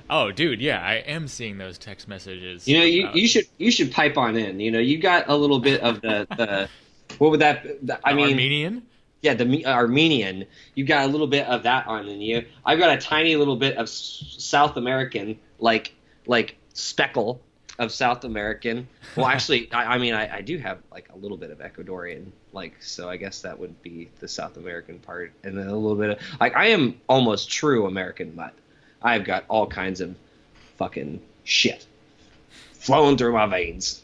Oh, dude, yeah, I am seeing those text messages You know, about you should pipe on in. You know, you got a little bit of the what would I the mean, Armenian. yeah, the Armenian. You got a little bit of that on in you. I've got a tiny little bit of South American, like speckle of South American. Well, actually, I mean, I do have like a little bit of Ecuadorian, like so. I guess that would be the South American part, and then a little bit of like I am almost true American mutt. I've got all kinds of fucking shit flowing through my veins.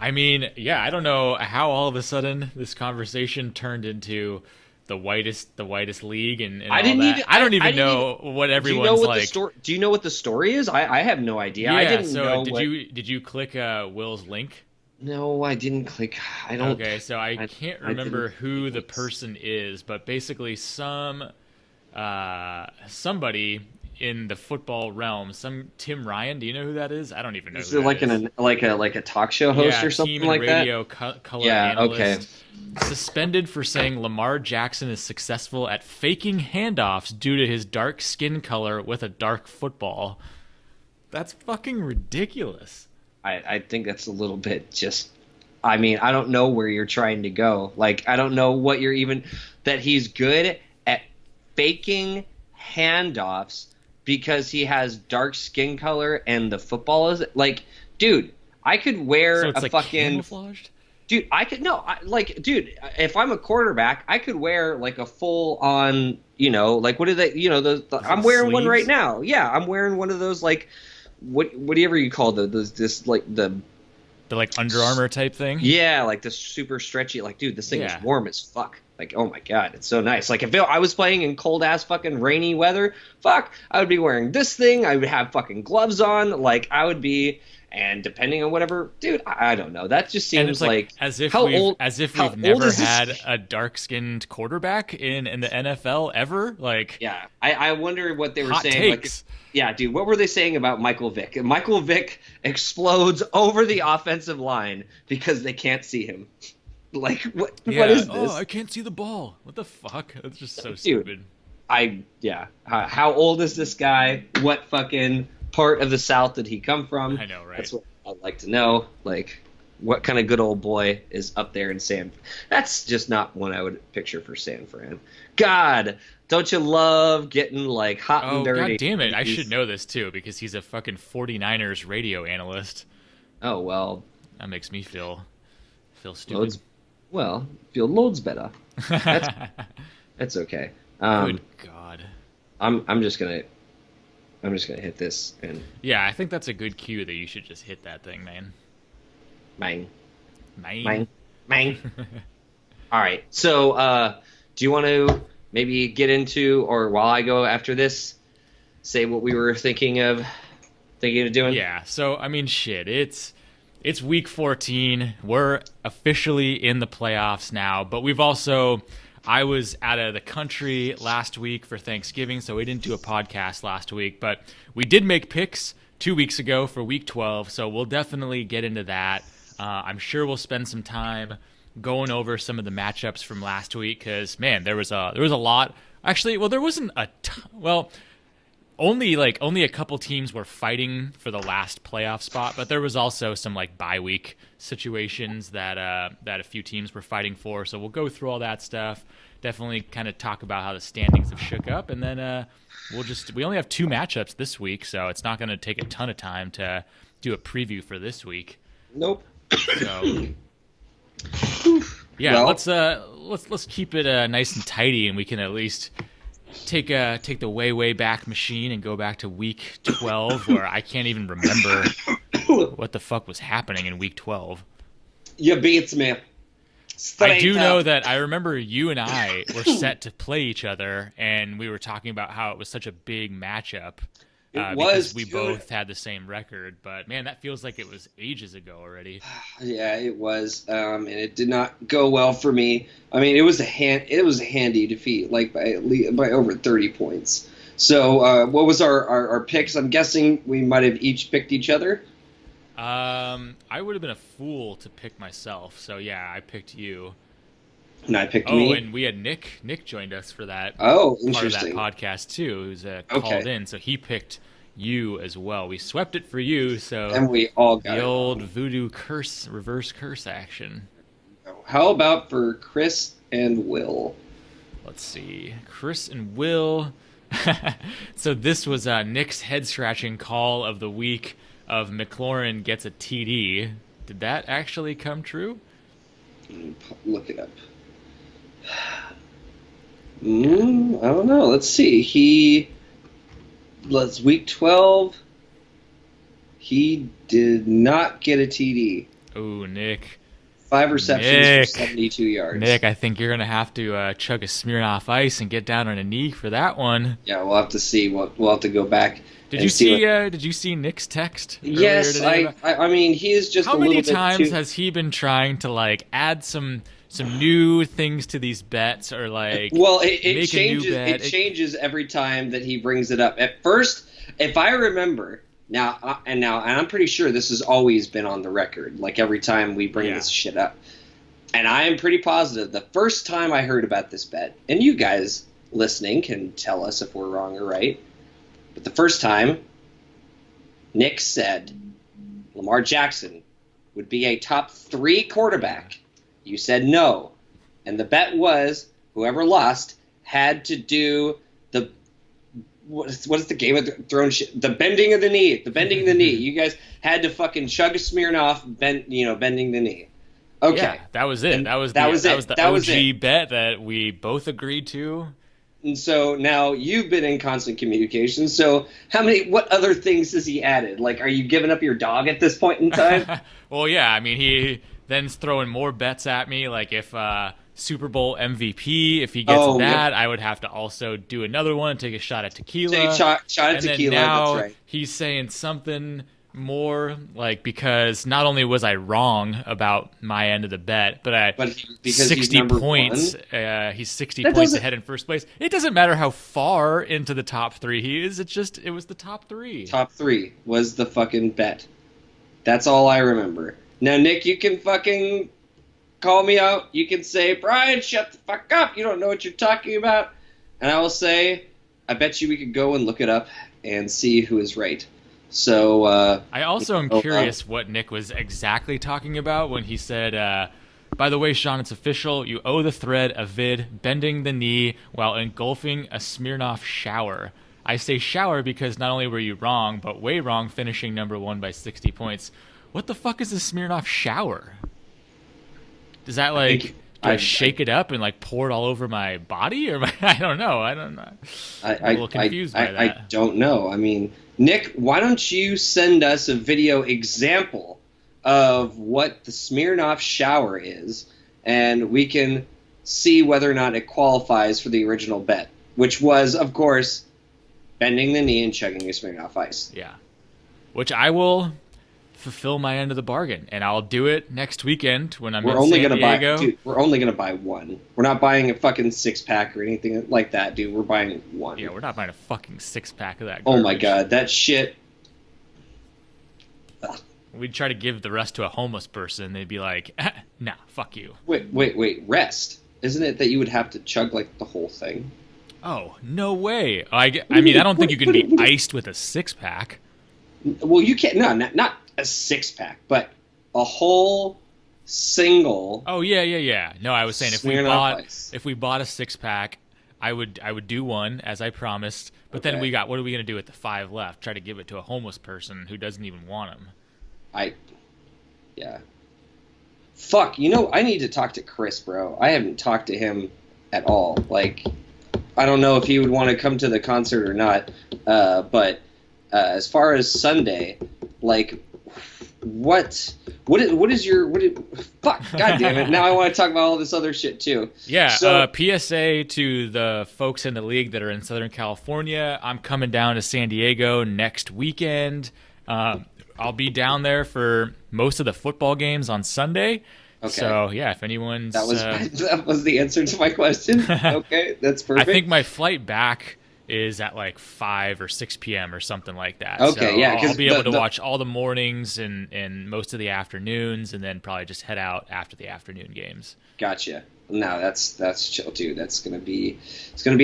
I mean, yeah, I don't know how all of a sudden this conversation turned into the whitest league and I all didn't that. even. I don't I even didn't even. know what Do you know everyone's what the like. story? Do you know what the story is? I have no idea. I Yeah, didn't so know did what. you click Will's link? No, I didn't click. I don't. Okay, so I I can't I didn't remember click any who the links. person is, but basically somebody in the football realm, some Tim Ryan. Do you know who that is? I don't even know Is who it that like is. a talk show host Yeah, or team something and like that? radio color Yeah. Okay. analyst suspended for saying Lamar Jackson is successful at faking handoffs due to his dark skin color with a dark football. That's fucking ridiculous. I think that's a little bit just. I mean, I don't know where you're trying to go. Like, I don't know what you're even that he's good at faking handoffs because he has dark skin color and the football is like, dude, I could So wear it's a like fucking camouflaged? dude. I could no, like, dude, if I'm a quarterback, I could wear like a full on, like what are they, Is I'm it wearing one right sleeves? now. Yeah, I'm wearing one of those like whatever you call those this like the The like Under Armour type thing? yeah, like this super stretchy. Like, dude, this thing is Yeah. warm as fuck. Like, oh my god, it's so nice. Like, if I was playing in cold ass fucking rainy weather, fuck, I would be wearing this thing. I would have fucking gloves on. Like, I would be, and depending on whatever, dude, I don't know. That just And it's seems like like how we've old never is this? had a dark-skinned quarterback in the NFL ever. Like Yeah, I wonder what they were hot saying. Like, takes. yeah, dude, what were they saying about Michael Vick? Michael Vick explodes over the offensive line because they can't see him. Like, what Yeah. is Oh, this? I can't see the ball. What the fuck? That's just so Dude, stupid. yeah. How old is this guy? What fucking part of the South did he come from? I know, right? That's what I'd like to know. Like, what kind of good old boy is up there in San? That's just not one I would picture for San Fran. God, don't you love getting like hot and Oh, god dirty? damn it. I should know this too because he's a fucking 49ers radio analyst. Oh well, That makes me feel stupid. loads. Well, feel loads better. That's that's okay. Good god. I'm just gonna hit this and Yeah, I think that's a good cue that you should just hit that thing, man. bang, Man. bang, bang. All right. So, do you want to maybe get into, or while I go after this, say what we were thinking of doing? Yeah, so I mean shit, it's week 14. We're officially in the playoffs now, but we've also I was out of the country last week for Thanksgiving, so we didn't do a podcast last week, but we did make picks 2 weeks ago for week 12, so we'll definitely get into that. I'm sure we'll spend some time going over some of the matchups from last week because man, there was a lot. Actually, well, there wasn't well, only a couple teams were fighting for the last playoff spot, but there was also some like bye week situations that a few teams were fighting for. So we'll go through all that stuff. Definitely kind of talk about how the standings have shook up, and then we only have two matchups this week, so it's not going to take a ton of time to do a preview for this week. Nope. So yeah, Well, let's keep it nice and tidy, and we can at least take the way back machine and go back to week 12 where I can't even remember what the fuck was happening in week 12. you beats me. I do Straight know up. that I remember you and I were set to play each other and we were talking about how it was such a big matchup It because was, we dude. both had the same record, but man, that feels like it was ages ago already. Yeah, it was, and it did not go well for me. I mean, it was a handy defeat, like by over 30 points. So, what was our picks? I'm guessing we might have each picked each other. I would have been a fool to pick myself, so yeah, I picked you. And I picked Oh, me. and we had Nick joined us for that Oh, part of that interesting. podcast too, who's called Okay. in. So he picked you as well. We swept it for you, so And we all got the it old wrong. voodoo curse, reverse curse action. How about for Chris and Will? Let's see. Chris and Will. So this was Nick's head-scratching call of the week of McLaurin gets a TD. Did that actually come true? Look it up. I don't know. Let's see. Let's week 12. He did not get a TD. Oh, Nick. 5 receptions for 72 yards. Nick, I think you're gonna have to chug a Smirnoff Ice and get down on a knee for that one. Yeah, we'll have to see. We'll have to go back. Did you see? Did you see Nick's text? Yes, I mean, he is just how a little many bit times too... has he been trying to like add some new things to these bets or like? Well, make changes. a new bet? It changes every time that he brings it up. At first, if I remember. Now, and I'm pretty sure this has always been on the record, like every time we bring this shit up. And I am pretty positive the first time I heard about this bet, and you guys listening can tell us if we're wrong or right, but the first time, Nick said Lamar Jackson would be a top 3 quarterback. You said no. And the bet was whoever lost had to do the what is the Game of Thrones shit? The bending of the knee. The bending of the knee. You guys had to fucking chug a Smirnoff, bending the knee. Okay. Yeah, that was it. And that was the OG bet that we both agreed to. And so now you've been in constant communication. So what other things has he added? Like, are you giving up your dog at this point in time? Well, yeah. I mean, he then's throwing more bets at me. Like if Super Bowl MVP, if he gets that, I would have to also do another one, take a shot at tequila. Shot at tequila, now that's right. He's saying something more like because not only was I wrong about my end of the bet, but because 60 he's points. He's 60 points ahead in first place. It doesn't matter how far into the top 3 he is. It was the top 3. Top 3 was the fucking bet. That's all I remember. Now, Nick, you can fucking call me out. You can say, Brian, shut the fuck up. You don't know what you're talking about. And I will say, I bet you we could go and look it up and see who is right. So I also am curious what Nick was exactly talking about when he said, by the way, Sean, it's official. You owe the thread a vid bending the knee while engulfing a Smirnoff shower. I say shower because not only were you wrong, but way wrong finishing number 1 by 60 points. What the fuck is a Smirnoff shower? Does that do I shake it up and like pour it all over my body, or I don't know. I'm a little confused by that. I don't know. I mean, Nick, why don't you send us a video example of what the Smirnoff shower is, and we can see whether or not it qualifies for the original bet, which was, of course, bending the knee and chugging a Smirnoff Ice. Yeah, which I will fulfill my end of the bargain, and I'll do it next weekend when I'm in San Diego. We're only gonna buy one. We're not buying a fucking 6-pack or anything like that, dude. We're buying one. Yeah, we're not buying a fucking 6-pack of that garbage. Oh my god, that shit. Ugh. We'd try to give the rest to a homeless person. They'd be like, nah, fuck you. Wait, rest. Isn't it that you would have to chug like the whole thing? Oh, no way. I mean, I don't think you can be iced with a 6-pack. Well, you can't. No, not a 6-pack, but a whole single. Oh yeah. No, I was saying if we bought a 6-pack, I would do one as I promised. But then what are we gonna do with the 5 left? Try to give it to a homeless person who doesn't even want them. Yeah. Fuck. I need to talk to Chris, bro. I haven't talked to him at all. Like, I don't know if he would want to come to the concert or not. But as far as Sunday, like. Fuck, god damn it. Now I want to talk about all this other shit too. Yeah, so, PSA to the folks in the league that are in Southern California. I'm coming down to San Diego next weekend. I'll be down there for most of the football games on Sunday. Okay. So, yeah, if anyone's... That was the answer to my question. Okay, that's perfect. I think my flight back is at like 5 or 6 p.m. or something like that. Okay, so yeah. I'll be able to watch all the mornings and most of the afternoons, and then probably just head out after the afternoon games. Gotcha. No, that's chill, dude. It's gonna be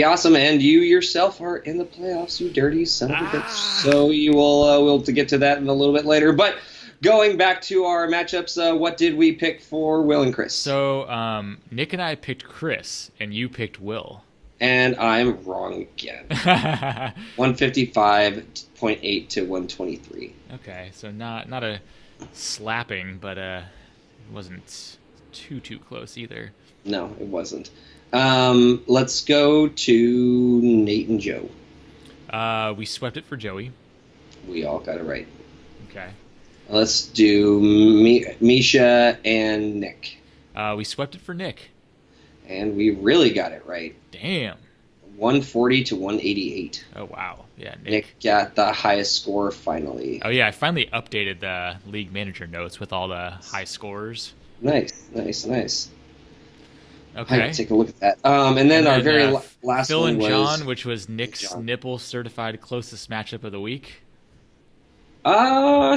awesome. And you yourself are in the playoffs, you dirty son of a bitch. So you we'll to get to that in a little bit later. But going back to our matchups, what did we pick for Will and Chris? So Nick and I picked Chris, and you picked Will. And I'm wrong again. 155.8 to 123. Okay, so not a slapping, but it wasn't too close either. No, it wasn't. Let's go to Nate and Joe. We swept it for Joey. We all got it right. Okay. Let's do Misha and Nick. We swept it for Nick. And we really got it right. Damn. 140 to 188. Oh, wow. Yeah, Nick got the highest score finally. Oh, yeah, I finally updated the league manager notes with all the high scores. Nice. Okay. I'll take a look at that. And then our very last Phil one and was John, which was Nick's John. nipple certified closest matchup of the week.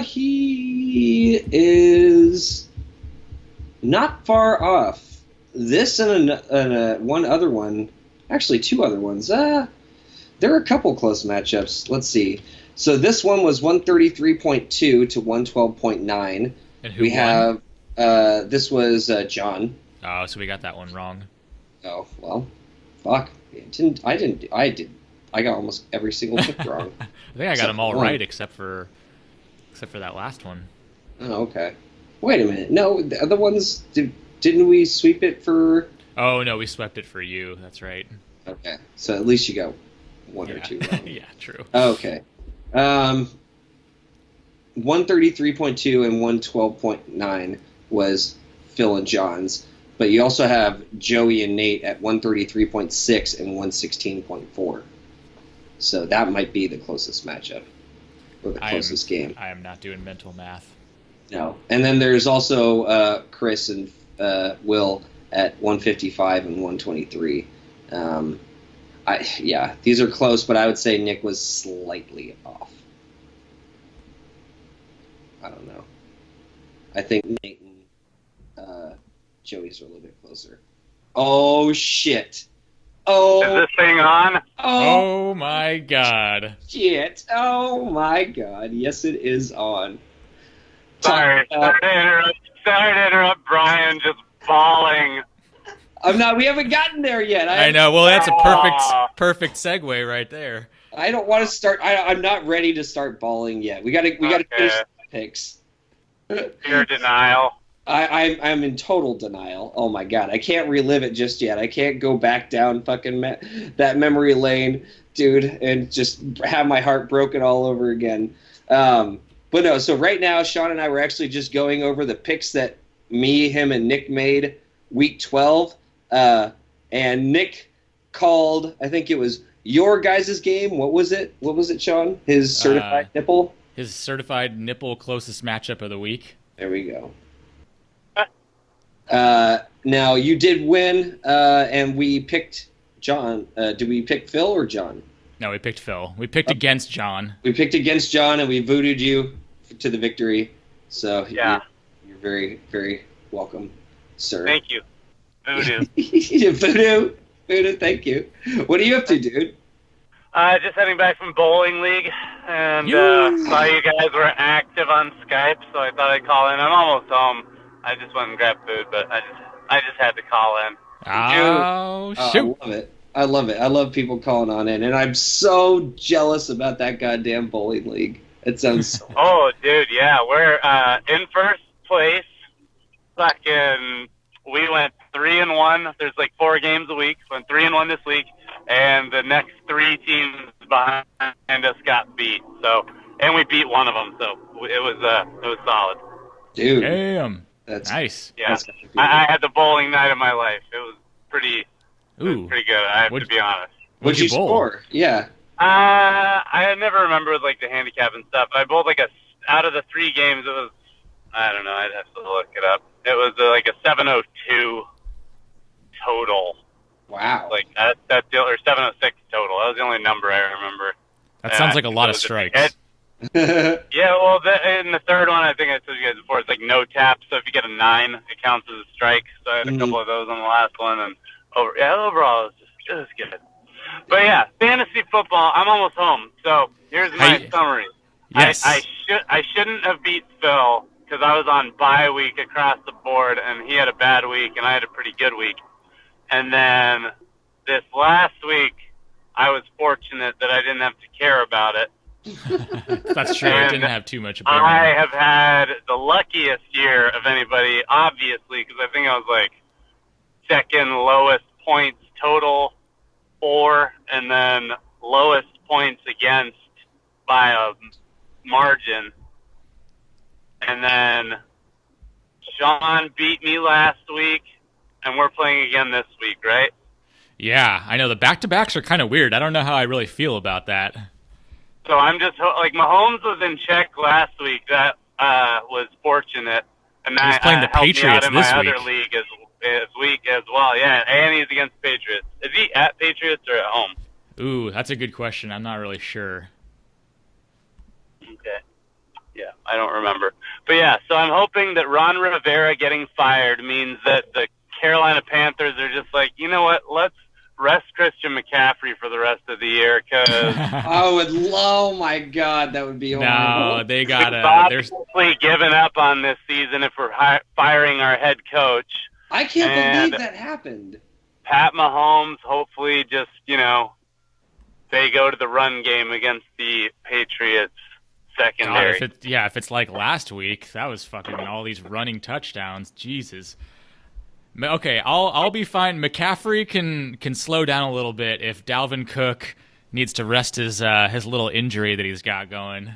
He is not far off. This and one other one, actually two other ones. There are a couple close matchups. Let's see. So this one was 133.2 to 112.9. And who won? This was John. Oh, so we got that one wrong. Oh, well, fuck. I got almost every single pick wrong. I think I got them all right except for that last one. Oh, okay. Wait a minute. No, the other ones didn't we sweep it for? Oh no, we swept it for you. That's right. Okay, so at least you got one or two wrong. Yeah, true. Okay. 133.2 and 112.9 was Phil and John's, but you also have Joey and Nate at 133.6 and 116.4. So that might be the closest matchup or the closest game. I am not doing mental math. No. And then there's also Chris and Will at 155 and 123. These are close, but I would say Nick was slightly off. I don't know. I think Nate and Joey's are a little bit closer. Oh, shit. Oh. Is this thing on? Oh my god. Shit. Oh my god. Yes, it is on. Sorry to interrupt Brian just bawling. We haven't gotten there yet. I know. Well, that's a perfect segue right there. I don't want to start. I'm not ready to start bawling yet. We got to finish the picks. Pure denial. I'm in total denial. Oh my god, I can't relive it just yet. I can't go back down fucking that memory lane, dude, and just have my heart broken all over again. But no, so right now, Sean and I were actually just going over the picks that me, him, and Nick made week 12. And Nick called, I think it was your guys' game. What was it? What was it, Sean? His certified nipple? His certified nipple closest matchup of the week. There we go. Now, you did win, and we picked John. Did we pick Phil or John? No, we picked Phil. We picked against John. We picked against John, and we voodooed you to the victory. So yeah. You're very, very welcome, sir. Thank you. Voodoo. Voodoo, thank you. What are you up to, dude? Just heading back from bowling league, and saw you guys were active on Skype, so I thought I'd call in. I'm almost home. I just went and grabbed food, but I just had to call in. Oh, shoot. I love it. I love people calling on in, and I'm so jealous about that goddamn bowling league. It sounds so Oh, dude, yeah. We're in first place. Fucking, we went 3-1. There's like 4 games a week. Went 3-1 this week, and the next 3 teams behind us got beat. So, and we beat one of them. So it was solid. Dude, damn, that's nice. Yeah, I had the bowling night of my life. It was pretty good. I have to be honest. What'd you score? Yeah. I never remembered like the handicap and stuff. I bowled out of the 3 games. It was, I don't know. I'd have to look it up. It was like a 702 total. Wow. Like that deal, or 706 total. That was the only number I remember. That sounds like a lot of strikes. Yeah, well, in the third one, I think I told you guys before, it's like no tap. So if you get a 9, it counts as a strike. So I had a couple of those on the last one, and overall, it was good. But yeah, fantasy football. I'm almost home. So here's my summary. Yes. I shouldn't have beat Phil because I was on bye week across the board, and he had a bad week, and I had a pretty good week. And then this last week, I was fortunate that I didn't have to care about it. That's true. And it didn't have too much of a bearing. I have had the luckiest year of anybody, obviously, because I think I was like second lowest points total, 4, and then lowest points against by a margin. And then Sean beat me last week, and we're playing again this week, right? Yeah, I know. The back-to-backs are kind of weird. I don't know how I really feel about that. So I'm just like Mahomes was in check last week. That was fortunate, and He's playing the helped Patriots me out in this my week. other league as week as well. Yeah, and he's against Patriots. Is he at Patriots or at home? Ooh, that's a good question. I'm not really sure. Okay. Yeah, I don't remember. But yeah, so I'm hoping that Ron Rivera getting fired means that the Carolina Panthers are just like, you know what? Let's rest Christian McCaffrey for the rest of the year because Oh my God, that would be horrible. No, they we've gotta. obviously given up on this season if we're firing our head coach. I can't believe that happened. Pat Mahomes, hopefully, just they go to the run game against the Patriots secondary. God, if it's like last week, that was fucking all these running touchdowns. Jesus. Okay, I'll be fine. McCaffrey can slow down a little bit if Dalvin Cook needs to rest his little injury that he's got going.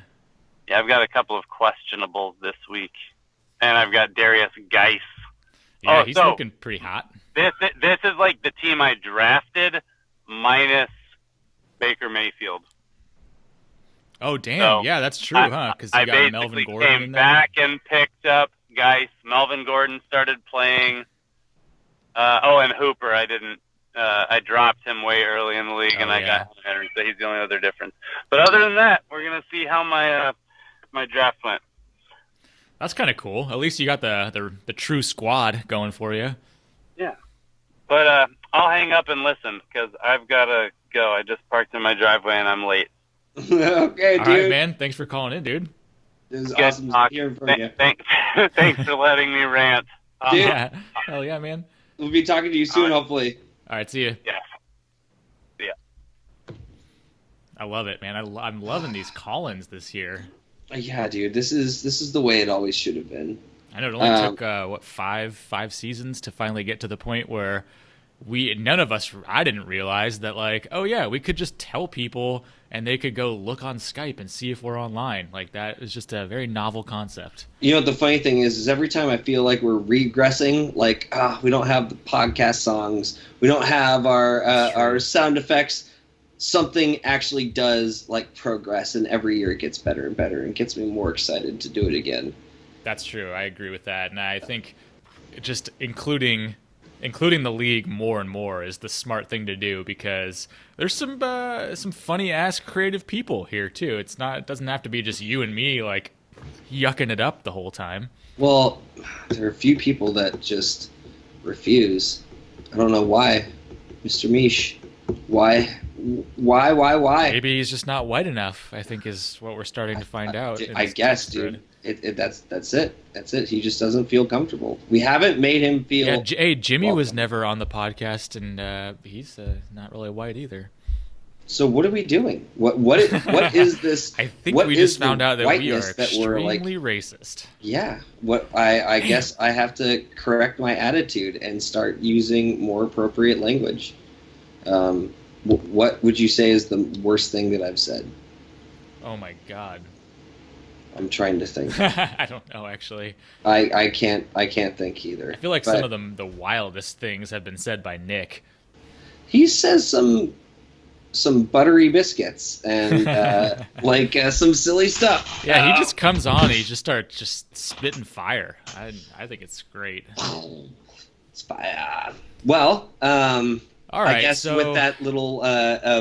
Yeah, I've got a couple of questionables this week, and I've got Darius Geis. Yeah, he's looking pretty hot. This is like the team I drafted minus Baker Mayfield. Oh damn! So yeah, that's true, huh? Because you got Melvin Gordon came in there. back and picked up Geis. Melvin Gordon started playing. And Hooper, I didn't. I dropped him way early in the league, and I got Henry, so he's the only other difference. But other than that, we're gonna see how my draft went. That's kind of cool. At least you got the true squad going for you. Yeah, but I'll hang up and listen because I've gotta go. I just parked in my driveway and I'm late. Okay, dude. All right, man. Thanks for calling in, dude. This is Good awesome talk. hearing from you. Thanks for letting me rant. Dude. Yeah. Hell yeah, man. We'll be talking to you soon, hopefully. All right, see you. Yeah. I love it, man. I'm loving these call-ins this year. Yeah, dude. This is the way it always should have been. I know it only took five seasons to finally get to the point where none of us, I didn't realize that, like, oh yeah, we could just tell people and they could go look on Skype and see if we're online. Like, that is just a very novel concept. You know what the funny thing is every time I feel like we're regressing, like we don't have the podcast songs, we don't have our sound effects, something actually does like progress, and every year it gets better and better and gets me more excited to do it again. That's true. I agree with that, and I think just including the league more and more is the smart thing to do, because there's some funny ass creative people here too. It doesn't have to be just you and me like yucking it up the whole time. Well, there are a few people that just refuse. I don't know why, Mr. Mish. Why? Maybe he's just not white enough, I think, is what we're starting to find out. I guess, dude. That's it. That's it. He just doesn't feel comfortable. We haven't made him feel. Yeah, hey, Jimmy welcome. was never on the podcast, and he's not really white either. So what are we doing? What is this? I think we just found out that we are extremely racist. Yeah. I guess I have to correct my attitude and start using more appropriate language. What would you say is the worst thing that I've said? Oh my God. I'm trying to think. I don't know, actually. I can't think either. I feel like some of the wildest things have been said by Nick. He says some buttery biscuits and some silly stuff. Yeah, he just comes on and he just starts just spitting fire. I think it's great. It's fire. Well, all right, I guess so, with that little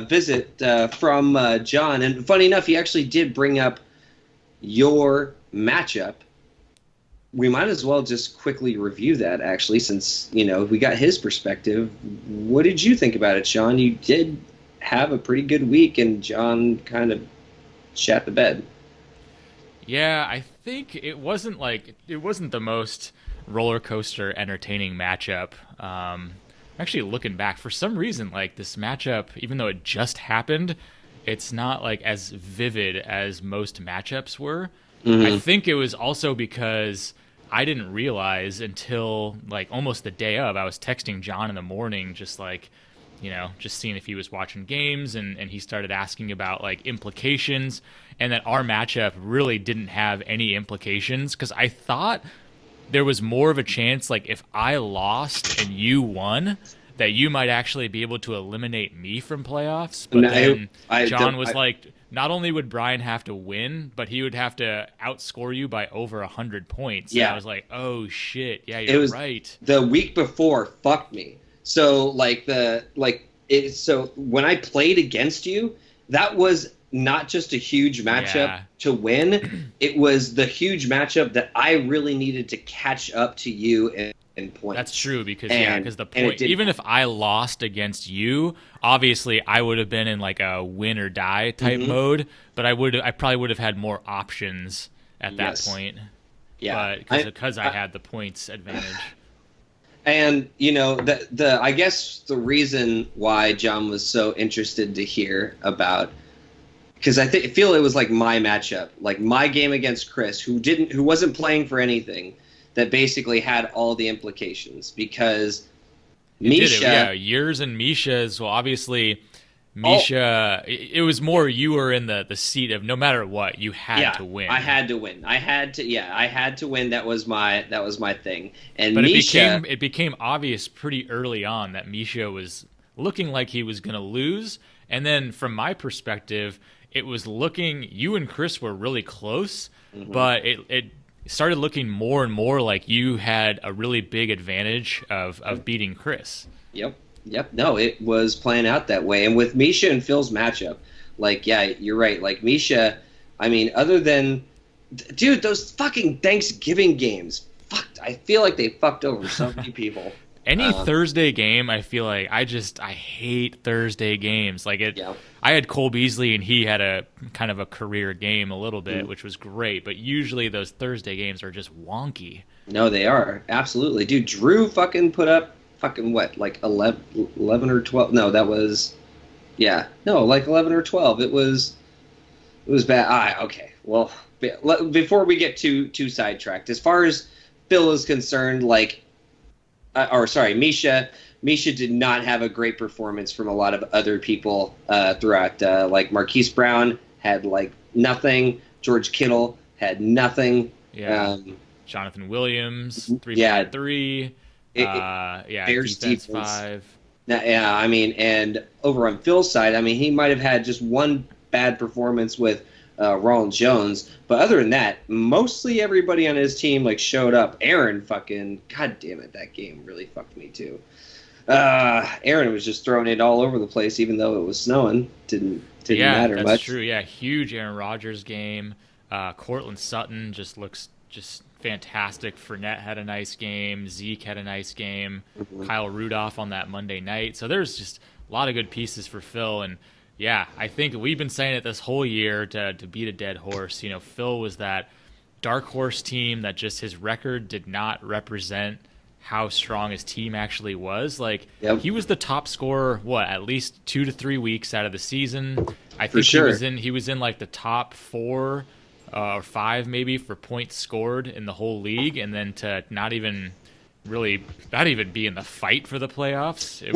visit from John, and funny enough, he actually did bring up your matchup. We might as well just quickly review that, actually, since, we got his perspective. What did you think about it, Sean? You did have a pretty good week, and John kind of shat the bed. Yeah, I think it wasn't the most roller coaster entertaining matchup. Actually, looking back, for some reason, like this matchup, even though it just happened, it's not like as vivid as most matchups were. I think it was also because I didn't realize until like almost the day of. I was texting John in the morning, just like, just seeing if he was watching games, and he started asking about like implications, and that our matchup really didn't have any implications because I thought there was more of a chance, like if I lost and you won, that you might actually be able to eliminate me from playoffs. But then John was like, not only would Brian have to win, but he would have to outscore you by over 100 points. Yeah. And I was like, oh shit, yeah, you're right. The week before fucked me. So so when I played against you, that was not just a huge matchup to win. It was the huge matchup that I really needed to catch up to you in points. That's true because the point, even if I lost against you, obviously I would have been in like a win or die type mode, but I probably would have had more options at that point. Yeah, but because I had the points advantage. And I guess the reason why John was so interested to hear about, because I feel it was like my matchup, like my game against Chris, who wasn't playing for anything, that basically had all the implications because Misha, yours and Misha's. Well, obviously, Misha, it was more you were in the seat of no matter what you had to win. I had to win. I had to win. That was my thing. And but Misha, it became obvious pretty early on that Misha was looking like he was going to lose, and then from my perspective, it was looking. You and Chris were really close, but it started looking more and more like you had a really big advantage of beating Chris. Yep. No, it was playing out that way. And with Misha and Phil's matchup, you're right. Like Misha, I mean, other than, dude, those fucking Thanksgiving games, I feel like they fucked over so many people. Any Thursday game, I feel like I hate Thursday games. Like I had Cole Beasley and he had a kind of a career game a little bit, which was great. But usually those Thursday games are just wonky. No, they are. Absolutely. Dude, Drew fucking put up what, like 11 or 12? No, that was, like 11 or 12. It was bad. Okay. Well, before we get too sidetracked, as far as Phil is concerned, Misha did not have a great performance from a lot of other people throughout. Like Marquise Brown had like nothing. George Kittle had nothing. Yeah. Jonathan Williams, 3.3. Bears defense 5. And over on Phil's side, he might have had just one bad performance with Roland Jones, but other than that, mostly everybody on his team showed up. Aaron fucking, god damn it, that game really fucked me too. Aaron was just throwing it all over the place, even though it was snowing. Didn't matter much. Yeah, that's true. Yeah, huge Aaron Rodgers game. Cortland Sutton just looks fantastic. Fournette had a nice game. Zeke had a nice game. Kyle Rudolph on that Monday night. So there's just a lot of good pieces for Phil. And yeah, I think we've been saying it this whole year to beat a dead horse. Phil was that dark horse team that just his record did not represent how strong his team actually was. He was the top scorer, at least 2 to 3 weeks out of the season. I think he was in like the top 4 or 5 maybe for points scored in the whole league, and then to not even be in the fight for the playoffs, that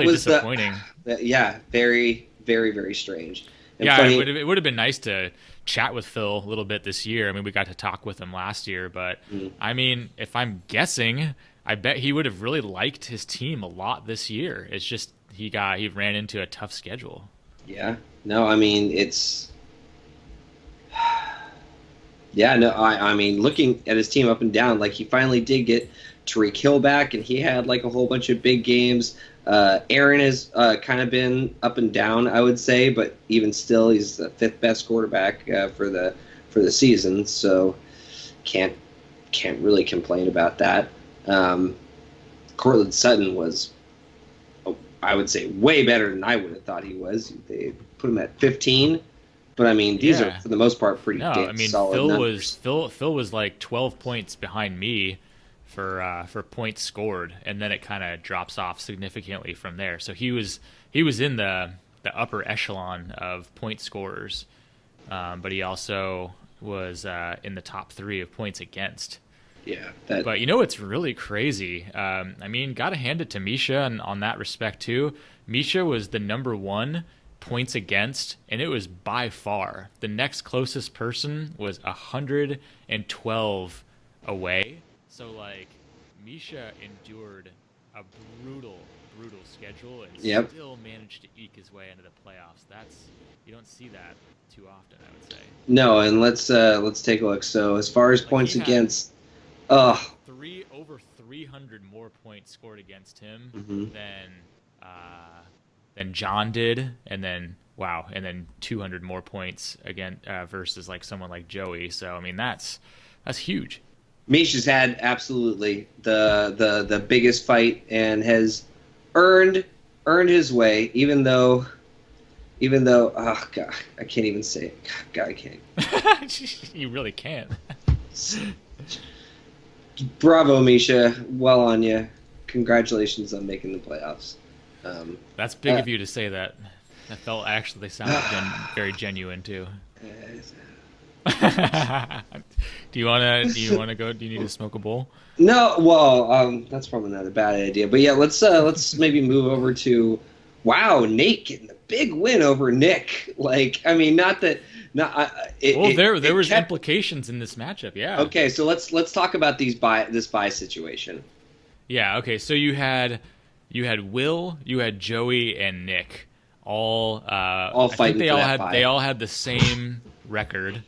was disappointing. Very, very, very strange. And it would have been nice to chat with Phil a little bit this year. We got to talk with him last year, but if I'm guessing, I bet he would have really liked his team a lot this year. It's just he ran into a tough schedule. Yeah. No, it's looking at his team up and down, he finally did get Tariq Hill back, and he had a whole bunch of big games. Aaron has kind of been up and down, I would say, but even still, he's the 5th best quarterback for the for the season, so can't really complain about that. Cortland Sutton was, I would say, way better than I would have thought he was. They put him at 15, but I mean, these are for the most part pretty damn solid numbers. Phil was like 12 points behind me for points scored, and then it kind of drops off significantly from there. So he was in the upper echelon of point scorers, but he also was in the top 3 of points against. Yeah, but you know what's really crazy? I mean, gotta hand it to Misha on that respect too. Misha was the number 1 points against, and it was by far. The next closest person was 112 away. So like, Misha endured a brutal schedule and still managed to eke his way into the playoffs. You don't see that too often, I would say. No, and let's take a look. So as far as points against, over 300 more points scored against him than John did, and then 200 more points again versus like someone like Joey. So I mean, that's huge. Misha's had absolutely the biggest fight and has earned his way, even though oh god, I can't even say it. God, I can't. You really can't. Bravo, Misha. Well on you. Congratulations on making the playoffs. That's big of you to say that. That felt actually sounded very genuine too. Do you wanna go? Do you need to smoke a bowl? No, well, that's probably not a bad idea. But yeah, let's maybe move over to Nate getting the big win over Nick. Like, I mean, there was implications in this matchup. Yeah. Okay, so let's talk about this bye situation. Yeah. Okay. So you had Will, you had Joey, and Nick all fighting. They all had the same record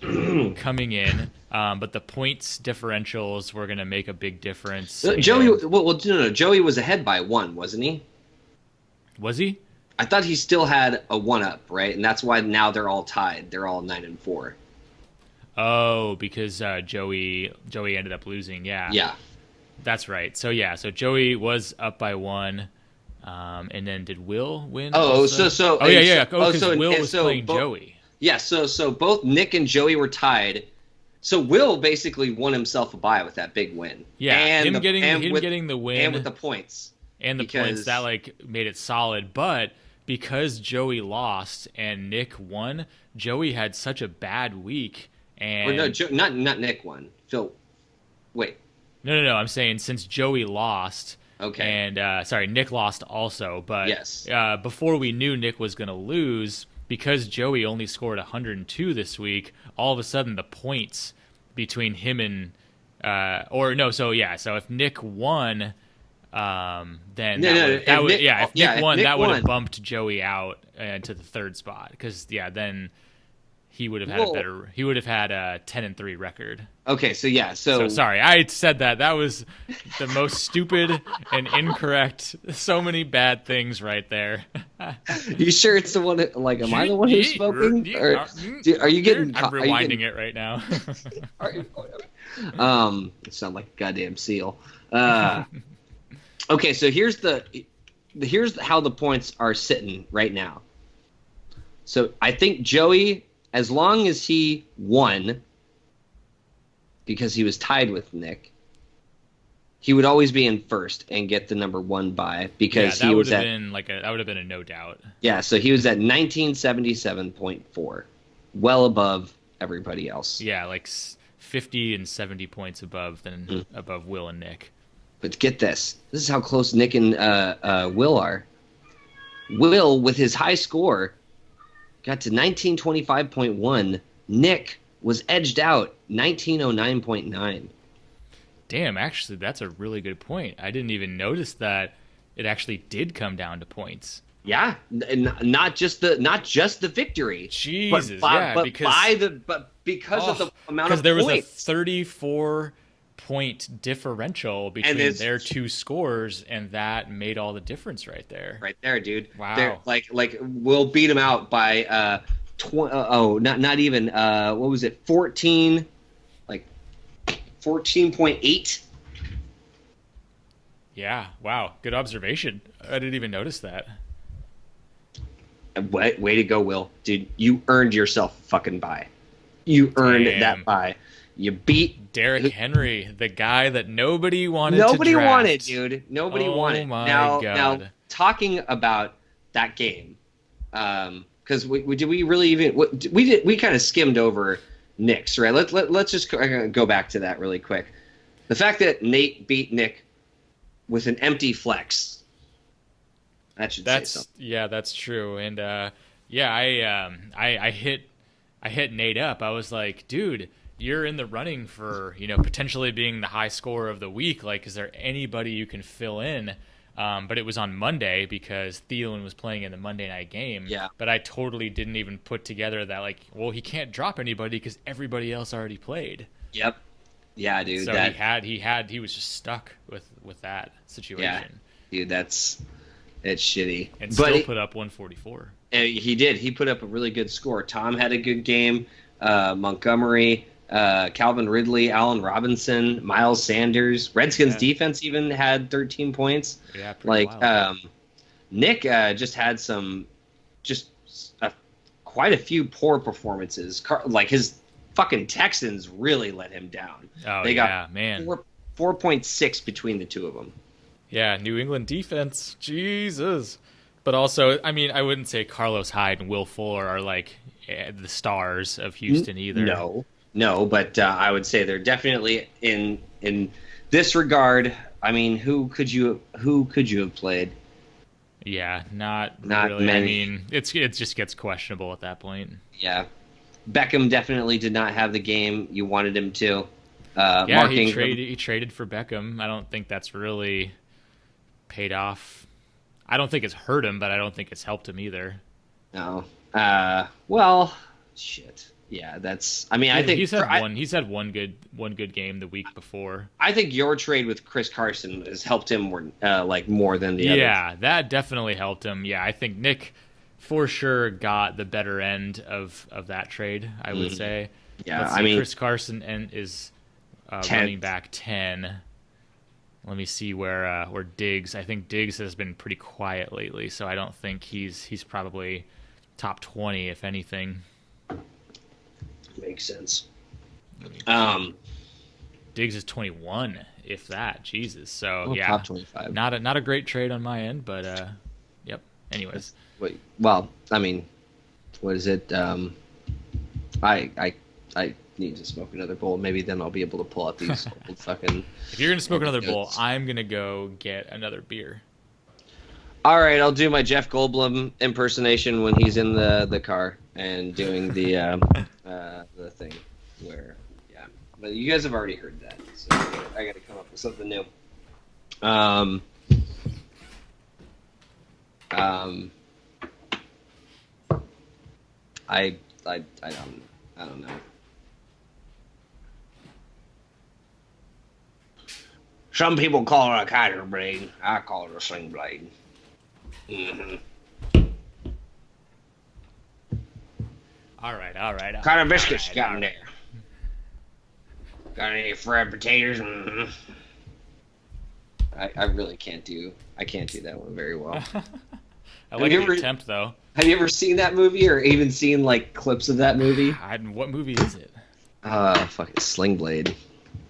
coming in, but the points differentials were going to make a big difference. Joey was ahead by 1, wasn't he? Was he? I thought he still had a 1-up, right? And that's why now they're all tied. They're all 9-4. Oh, because Joey ended up losing. Yeah. Yeah. That's right. So Joey was up by 1. And then did Will win? Oh, also? so because Will was playing Joey. Yeah, so both Nick and Joey were tied. So Will basically won himself a bye with that big win. Yeah, and getting the win and with the points. And the points that like made it solid, but because Joey lost and Nick won, Joey had such a bad week. And not Nick won. Phil, wait. No. I'm saying since Joey lost. Okay. And Nick lost also, but yes. Before we knew Nick was going to lose, because Joey only scored 102 this week, all of a sudden the points between him and so if Nick won, then if Nick won, that would have bumped Joey out to the 3rd spot, because then he would have had he would have had a 10-3 record. Okay, so sorry, I said that. That was the most stupid and incorrect. So many bad things right there. You sure it's the one? Like, am I the one who's smoking? Or are you getting? I'm rewinding it right now. It sounds like a goddamn seal. Okay, so here's how the points are sitting right now. So I think Joey, as long as he won, because he was tied with Nick, he would always be in first and get the number 1 bye, because that would have been a no doubt. Yeah, so he was at 1977.4, well above everybody else. Yeah, like 50 and 70 points above Will and Nick. But get this. This is how close Nick and Will are. Will, with his high score, got to 1925.1. Nick was edged out 1909.9. Damn, actually, that's a really good point. I didn't even notice that it actually did come down to points. Yeah, not just the victory. Jesus, because of the amount of points. Because there was a 34-point differential between their two scores, and that made all the difference right there. Right there, dude. Wow. Like we'll beat them out by not even what was it? 14, like 14.8. Yeah, wow, good observation. I didn't even notice that. Way to go, Will. Dude, you earned yourself a fucking bye. You earned that bye. You beat Derrick Henry, the guy that nobody wanted Nobody to draft. wanted, dude. Nobody wanted. Oh my now, God. Now, talking about that game, because did we really even we kind of skimmed over Nick's, right? Let's just go back to that really quick. The fact that Nate beat Nick with an empty flex, that should say something. Yeah, that's true. And yeah, I hit Nate up. I was like, dude, you're in the running for, potentially being the high scorer of the week. Like, is there anybody you can fill in? But it was on Monday because Thielen was playing in the Monday night game. Yeah. But I totally didn't even put together that, like, well, he can't drop anybody because everybody else already played. Yep. Yeah, dude. So he was just stuck with that situation. Yeah, dude, it's shitty. And still put up 144. He did. He put up a really good score. Tom had a good game. Montgomery, Calvin Ridley, Allen Robinson, Miles Sanders. Redskins defense even had 13 points. Yeah, pretty wild. Nick just had quite a few poor performances. Like his fucking Texans really let him down. Oh, they got man. 4.6 between the two of them. Yeah, New England defense. Jesus. But also, I mean, I wouldn't say Carlos Hyde and Will Fuller are like the stars of Houston either. No, but I would say they're definitely in this regard. I mean, who could you have played? Yeah, not really. many. I mean, it just gets questionable at that point. Yeah, Beckham definitely did not have the game you wanted him to. Yeah, he traded for Beckham. I don't think that's really paid off. I don't think it's hurt him, but I don't think it's helped him either. No. Well, shit. Yeah, that's. I mean, I think he's had one good game the week before. I think your trade with Chris Carson has helped him more than the other. Yeah, that definitely helped him. Yeah, I think Nick for sure got the better end of that trade. I would say. Yeah, I mean, Chris Carson is running back 10. Let me see where Diggs. I think Diggs has been pretty quiet lately, so I don't think he's probably top 20 if anything. Makes sense. Diggs is 21, if that. Jesus. So yeah, top 25. Not a great trade on my end, but yep. Anyways. Wait. Well, I mean, what is it? I need to smoke another bowl. Maybe then I'll be able to pull out these old fucking. If you're gonna smoke another bowl, I'm gonna go get another beer. All right, I'll do my Jeff Goldblum impersonation when he's in the car and doing the thing where, yeah. But you guys have already heard that, so I got to come up with something new. I don't know. Some people call it a kiter blade. I call it a sling blade. Mm-hmm. All right. What kind of biscuits you got in there? Got any fried potatoes? Mm-hmm. I really can't do that one very well. I like the attempt though. Have you ever seen that movie or even seen like clips of that movie? What movie is it? Fucking Sling Blade.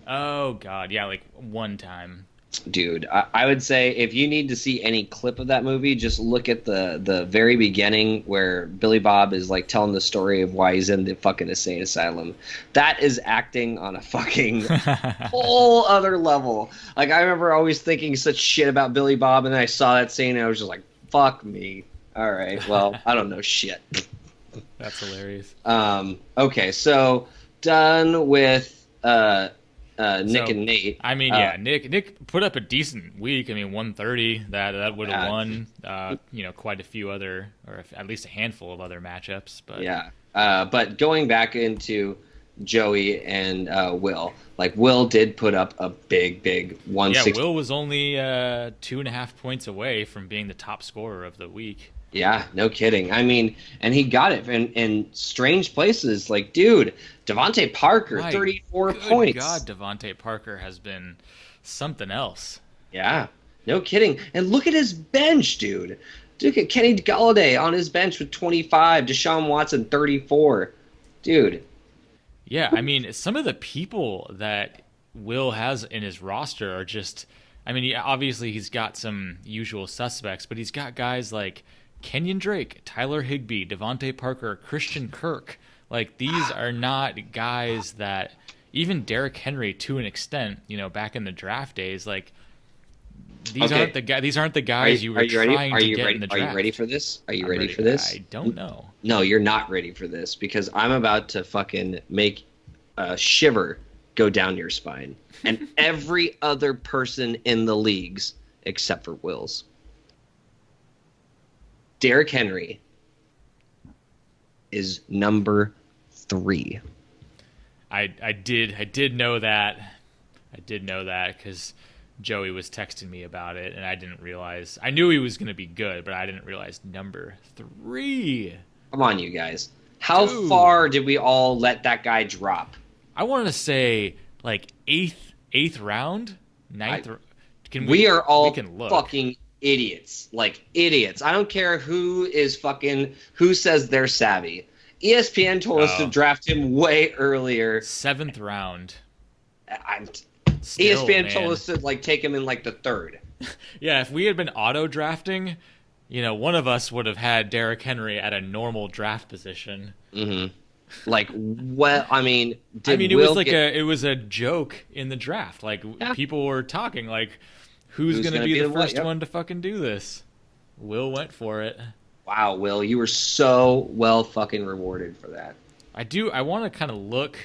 Oh God, yeah, like one time. Dude, I would say if you need to see any clip of that movie, just look at the very beginning where Billy Bob is like telling the story of why he's in the fucking insane asylum. That is acting on a fucking whole other level. Like I remember always thinking such shit about Billy Bob, and then I saw that scene and I was just like, fuck me. All right, well, I don't know shit. That's hilarious. Okay, so done with Nick and Nate. I mean, yeah, Nick put up a decent week. I mean, 130. That would have won. Quite a few other, or at least a handful of other matchups. But yeah. But going back into Joey and Will, like Will did put up a big 160. Yeah, Will was only 2.5 points away from being the top scorer of the week. Yeah, no kidding. I mean, and he got it in strange places. Like, dude, Devontae Parker, My 34 good points. God, Devontae Parker has been something else. Yeah, no kidding. And look at his bench, dude. Look at Kenny Galladay on his bench with 25, Deshaun Watson 34. Dude, Yeah, I mean, some of the people that Will has in his roster are just. I mean, obviously he's got some usual suspects, but he's got guys like Kenyon Drake, Tyler Higbee, Devontae Parker, Christian Kirk. Like these are not guys that even Derrick Henry to an extent, back in the draft days, like these okay. aren't the guys. These aren't the guys you were ready? trying to get ready? in the Are draft. you ready for this? Are you I'm ready for this? I don't know. No, you're not ready for this because I'm about to fucking make a shiver go down your spine. And every other person in the leagues except for Will's. Derrick Henry is number 3. I did know that. I did know that because Joey was texting me about it, and I didn't realize. I knew he was going to be good, but I didn't realize number 3. Come on, you guys. How Dude. far did we all let that guy drop? I want to say like eighth round, ninth. We are all we can look. fucking idiots. Like idiots. I don't care who says they're savvy. ESPN told us to draft him way earlier. 7th round. ESPN man. told us to take him in the 3rd. Yeah, if we had been auto drafting, one of us would have had Derrick Henry at a normal draft position. Mm-hmm. I mean, it was a joke in the draft. Like people were talking like, who's going to be the first one to fucking do this? Will went for it. Wow, Will, you were so well fucking rewarded for that. I want to kind of look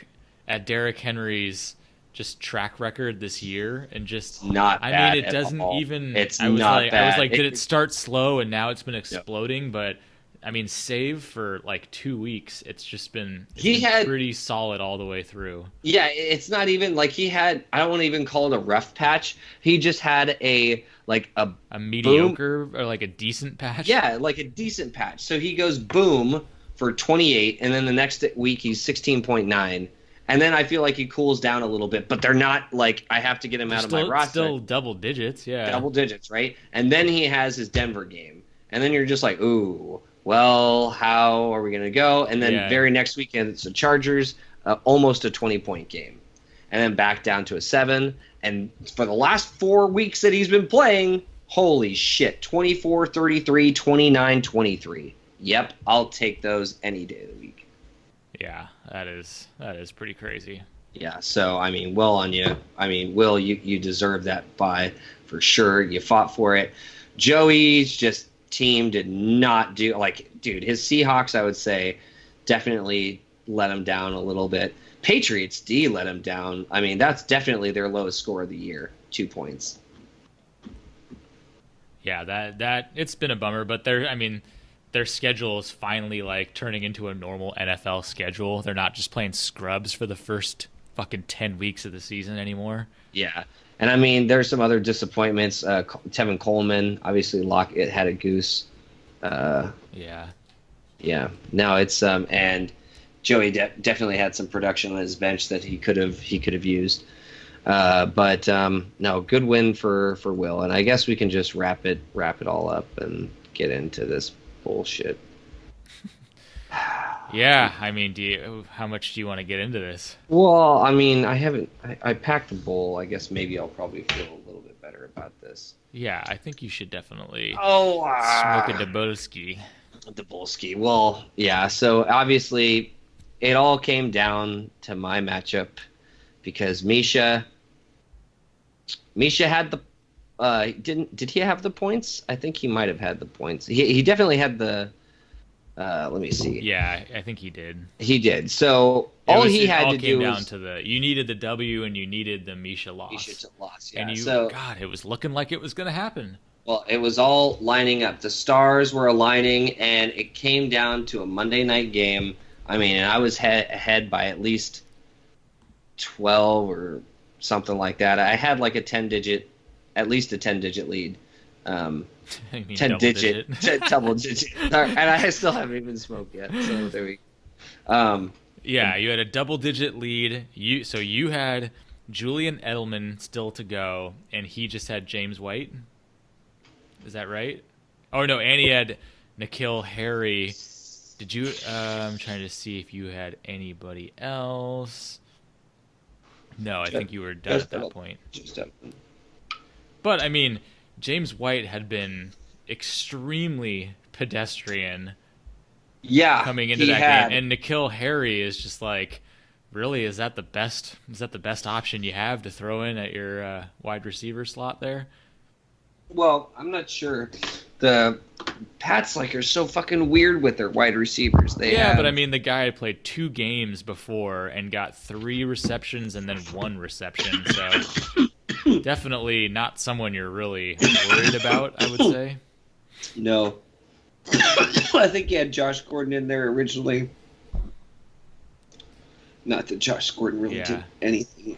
at Derrick Henry's just track record this year and just not bad. I mean, it doesn't even. It's not bad. I was like, did it start slow and now it's been exploding? Yep. But I mean, save for 2 weeks, it's been pretty solid all the way through. Yeah, it's not even he had. I don't want to even call it a rough patch. He just had a mediocre or a decent patch. Yeah, a decent patch. So he goes boom for 28, and then the next week he's 16.9. And then I feel like he cools down a little bit, but they're not I have to get him out of my roster. Still double digits, yeah. Double digits, right? And then he has his Denver game. And then you're just like, ooh, well, how are we going to go? And then very next weekend, it's the Chargers, almost a 20-point game. And then back down to a 7. And for the last 4 weeks that he's been playing, holy shit, 24, 33, 29, 23. Yep, I'll take those any day of the week. Yeah, that is pretty crazy. Yeah, so, I mean, well on you. I mean, Will, you deserve that bye for sure. You fought for it. Joey's team did not do, dude, his Seahawks, I would say, definitely let him down a little bit. Patriots D let him down. I mean, that's definitely their lowest score of the year, 2 points. Yeah, that it's been a bummer, but their schedule is finally turning into a normal NFL schedule. They're not just playing scrubs for the first fucking 10 weeks of the season anymore. Yeah. And I mean, there's some other disappointments. Tevin Coleman, obviously Lockett had a goose. Yeah. Yeah. No, it's and Joey definitely had some production on his bench that he could have used. But no, good win for Will. And I guess we can just wrap it all up and get into this bullshit. Yeah, I mean, how much do you want to get into this? Well, I mean, I packed the bowl. I guess maybe I'll probably feel a little bit better about this. Yeah, I think you should definitely smoke a Dabolski. Dabolski. Well, yeah, so obviously it all came down to my matchup because Misha had the did he have the points? I think he might have had the points. He definitely had the let me see. Yeah, I think he did. He did. So he had to do down to you needed the W and you needed the Misha loss. Misha loss, yeah. And God, it was looking like it was going to happen. Well, it was all lining up. The stars were aligning, and it came down to a Monday night game. I mean, and I was ahead by at least 12 or something like that. I had at least a 10-digit lead. um, I mean, 10 double digit, double digit. And I still haven't even smoked yet. So there we go. Yeah, you had a double-digit lead. You had Julian Edelman still to go, and he just had James White. Is that right? Oh no, and he had N'Keal Harry. Did you? I'm trying to see if you had anybody else. No, I think you were done at that point. Just Edelman. But I mean, James White had been extremely pedestrian. Yeah, Coming into that game, and N'Keal Harry is just like, really, is that the best? Is that the best option you have to throw in at your wide receiver slot there? Well, I'm not sure. The Pats are so fucking weird with their wide receivers. But I mean, the guy had played 2 games before and got 3 receptions and then 1 reception. So definitely not someone you're really worried about, I would say. No. I think he had Josh Gordon in there originally. Not that Josh Gordon really did anything.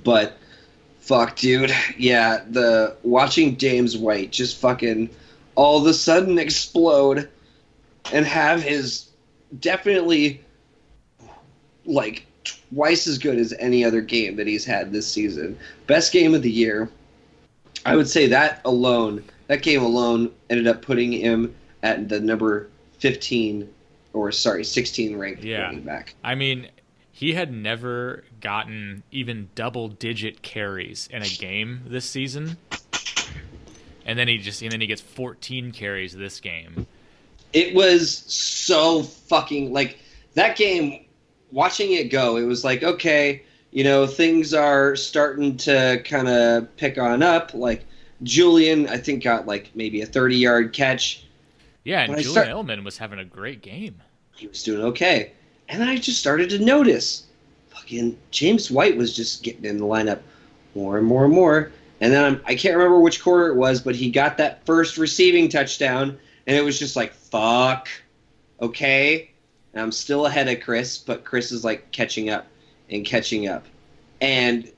But fuck, dude. Yeah, watching James White just fucking all of a sudden explode and have his definitely twice as good as any other game that he's had this season. Best game of the year. I would say that game alone ended up putting him at the number 16 ranked running back. I mean, he had never gotten even double-digit carries in a game this season, and then he gets 14 carries this game. It was so fucking that game. Watching it go, it was like, okay, things are starting to kind of pick on up. Julian, I think, got maybe a 30-yard catch. Yeah, and Julian Edelman was having a great game. He was doing okay. And then I just started to notice fucking James White was just getting in the lineup more and more and more. And then I can't remember which quarter it was, but he got that first receiving touchdown, and it was just like, fuck, okay. And I'm still ahead of Chris, but Chris is catching up. And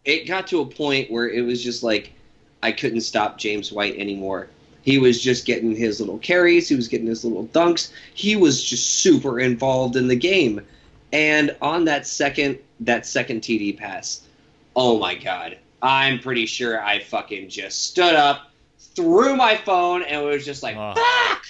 it got to a point where it was just I couldn't stop James White anymore. He was just getting his little carries. He was getting his little dunks. He was just super involved in the game. And on that second TD pass, oh my God, I'm pretty sure I fucking just stood up, threw my phone, and was just fuck!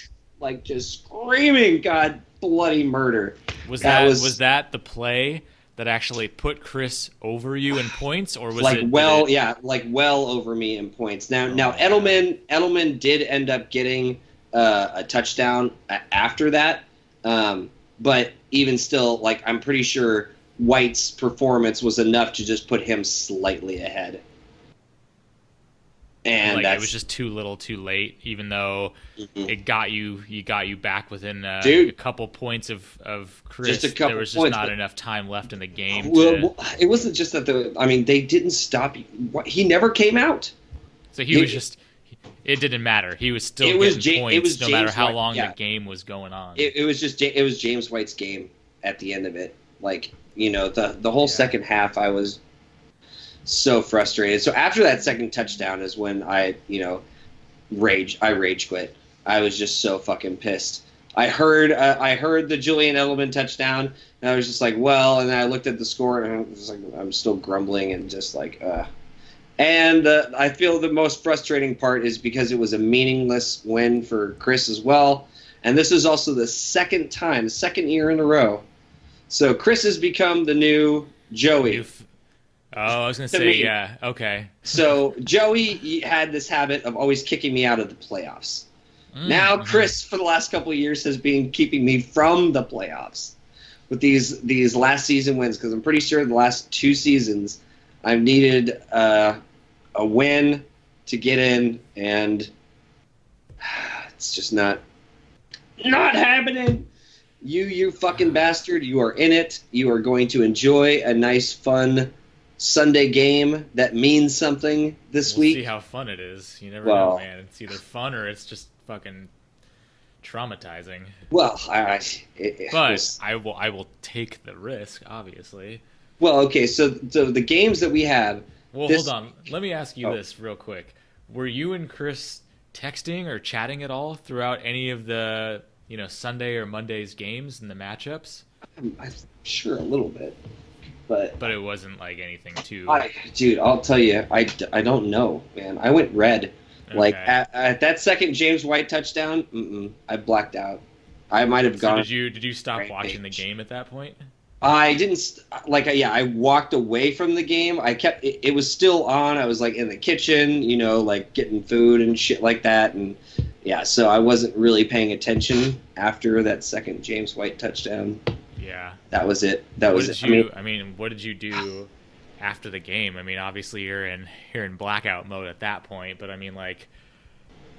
Just screaming, God bloody murder. Was that the play that actually put Chris over you in points, or was well over me in points. Now Edelman did end up getting a touchdown after that, but even still, I'm pretty sure White's performance was enough to just put him slightly ahead. And it was just too little, too late. Even though it got you back within a couple points of Chris. Just a couple there was just points, not enough time left in the game. Well, it wasn't just that they didn't stop. He never came out. So he was just. It didn't matter. He was still getting points, no matter how long the game was going on. It was James White's game at the end of it. The whole second half, I was so frustrated. So after that second touchdown is when I rage quit. I was just so fucking pissed. I heard the Julian Edelman touchdown, and I was just and then I looked at the score, and I was I'm still grumbling and just And I feel the most frustrating part is because it was a meaningless win for Chris as well, and this is also the second year in a row. So Chris has become the new Joey. I was going to say, yeah, okay. So Joey had this habit of always kicking me out of the playoffs. Now Chris, for the last couple of years, has been keeping me from the playoffs with these last season wins, because I'm pretty sure the last 2 seasons I've needed a win to get in, and it's just not happening. You fucking bastard, you are in it. You are going to enjoy a nice, fun Sunday game that means something this week. See how fun it is. You never know, man. It's either fun or it's just fucking traumatizing. Well, I will take the risk, obviously. Well, okay, so the games that we have. Well, hold on. Let me ask you this real quick. were you and Chris texting or chatting at all throughout any of the Sunday or Monday's games and the matchups? I'm sure a little bit, but But it wasn't like anything too. dude, I'll tell you, I don't know, man. I went red. Like Okay. at that second James White touchdown, I blacked out. I might have So gone. did you stop watching the Rampage. game at that point? I didn't yeah. I walked away from the game. I kept it was still on. I was like in the kitchen, like getting food and shit like that, and yeah. So I wasn't really paying attention after that second James White touchdown. Yeah. That was it. That was it. What did you do after the game? I mean, obviously you're in blackout mode at that point, but I mean, like,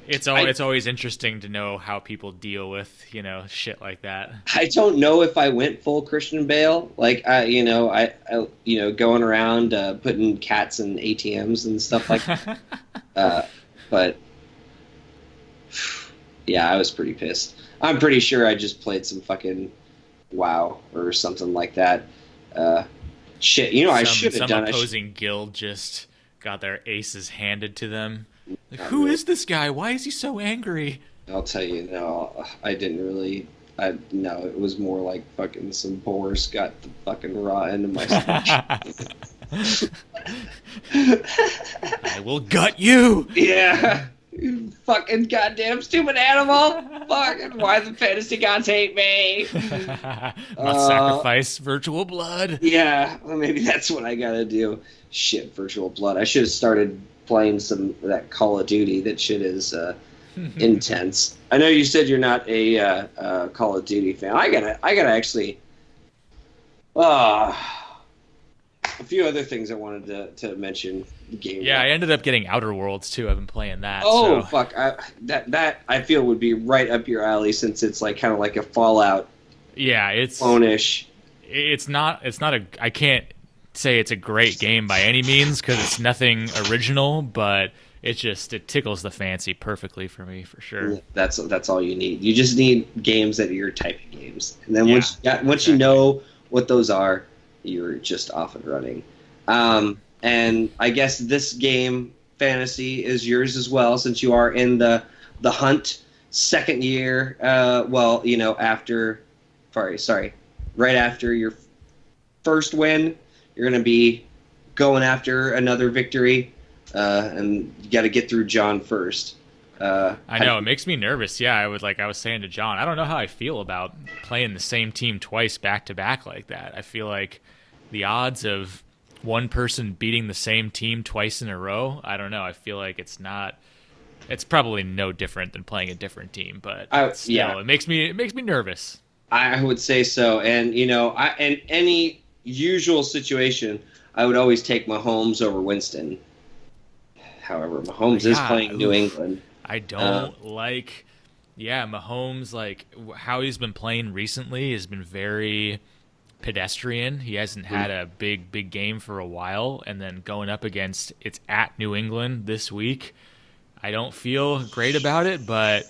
it's always interesting to know how people deal with shit like that. I don't know if I went full Christian Bale, like I going around putting cats in ATMs and stuff like that. But yeah, I was pretty pissed. I'm pretty sure I just played some fucking WoW or something like that. Shit, I should have done. Some opposing guild just got their aces handed to them. Like, who is this guy? Why is he so angry? I'll tell you, no, I didn't really. No, it was more like fucking some boars got the fucking raw end of my stomach. I will gut you. Yeah. You fucking goddamn stupid animal. Fucking why the fantasy gods hate me. Must sacrifice virtual blood. Yeah, well, maybe that's what I gotta do. Shit, virtual blood. I should have started playing some of that Call of Duty. That shit is intense. I know you said you're not a Call of Duty fan. I gotta actually. A few other things I wanted to mention. Game. Yeah, I ended up getting Outer Worlds too. I've been playing that. Oh so. fuck! That I feel would be right up your alley since it's like kind of like a Fallout. Yeah, it's clone-ish. It's not a. I can't say it's a great game by any means because it's nothing original, but it tickles the fancy perfectly for me for sure. That's all you need. You just need games that are your type of games, and then Yeah, once you know what those are, you're just off and running. And I guess this game, Fantasy, is yours as well, since you are in the hunt, second year. After, right after your first win, you're going to be going after another victory, and you got to get through John first. I know it makes me nervous. Yeah, I was saying to John, I don't know how I feel about playing the same team twice back to back like that. I feel like the odds of one person beating the same team twice in a row, I don't know. I feel like it's probably no different than playing a different team, but still, it makes me nervous. I would say so. And in any usual situation, I would always take Mahomes over Winston. However, Mahomes is playing New England. I don't like Mahomes, like how he's been playing recently has been very pedestrian. He hasn't had a big game for a while, and then going up against it's at New England this week. I don't feel great about it, but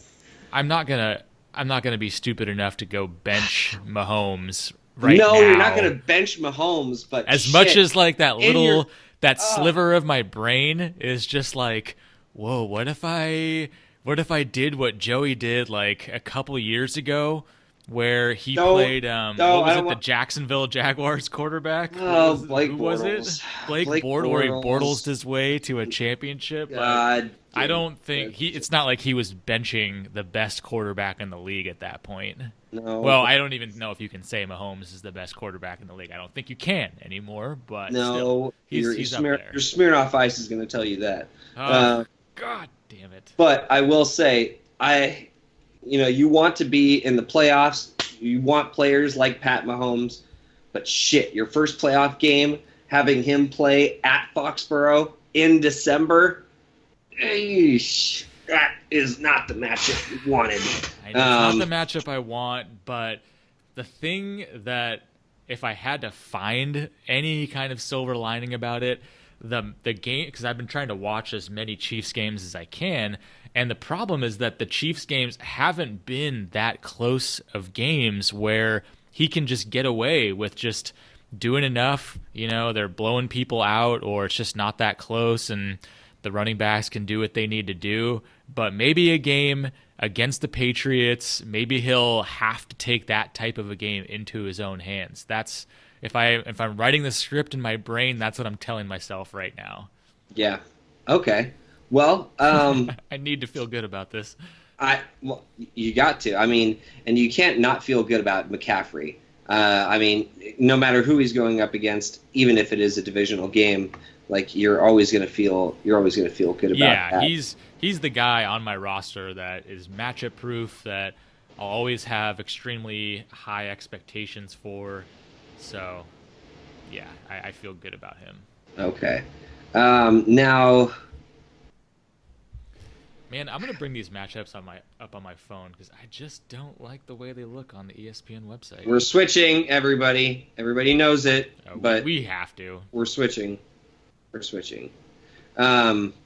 I'm not gonna be stupid enough to go bench Mahomes right now. No, you're not gonna bench Mahomes, but much as like that little sliver of my brain is just like, whoa, what if I did what Joey did like a couple years ago? Where he played, the Jacksonville Jaguars quarterback? Blake who Bortles. Was it? Blake Bortles. Where he Bortlesed his way to a championship. God, I don't think it's not like he was benching the best quarterback in the league at that point. No. Well, I don't even know if you can say Mahomes is the best quarterback in the league. I don't think you can anymore. But still, he's up there. Your Smirnoff Ice is going to tell you that. God damn it! But I will say, you want to be in the playoffs. You want players like Pat Mahomes. But shit, your first playoff game, having him play at Foxborough in December, that is not the matchup you wanted. It's not the matchup I want, but the thing that if I had to find any kind of silver lining about it, the game, because I've been trying to watch as many Chiefs games as I can, and the problem is that the Chiefs games haven't been that close of games where he can just get away with just doing enough. They're blowing people out, or it's just not that close, and The running backs can do what they need to do, but maybe a game against the Patriots, maybe he'll have to take that type of a game into his own hands. That's if I'm writing the script in my brain, that's what I'm telling myself right now. Yeah. Okay. Well, I need to feel good about this. well, you got to. I mean, and you can't not feel good about McCaffrey. I mean, no matter who he's going up against, even if it is a divisional game, like you're always gonna feel good about that. He's the guy on my roster that is matchup proof, that I'll always have extremely high expectations for. So, yeah, I feel good about him. Okay. Now, man, I'm gonna bring these matchups up on my phone because I just don't like the way they look on the ESPN website. we're switching, everybody. Everybody knows it, but we have to. we're switching. We're switching. But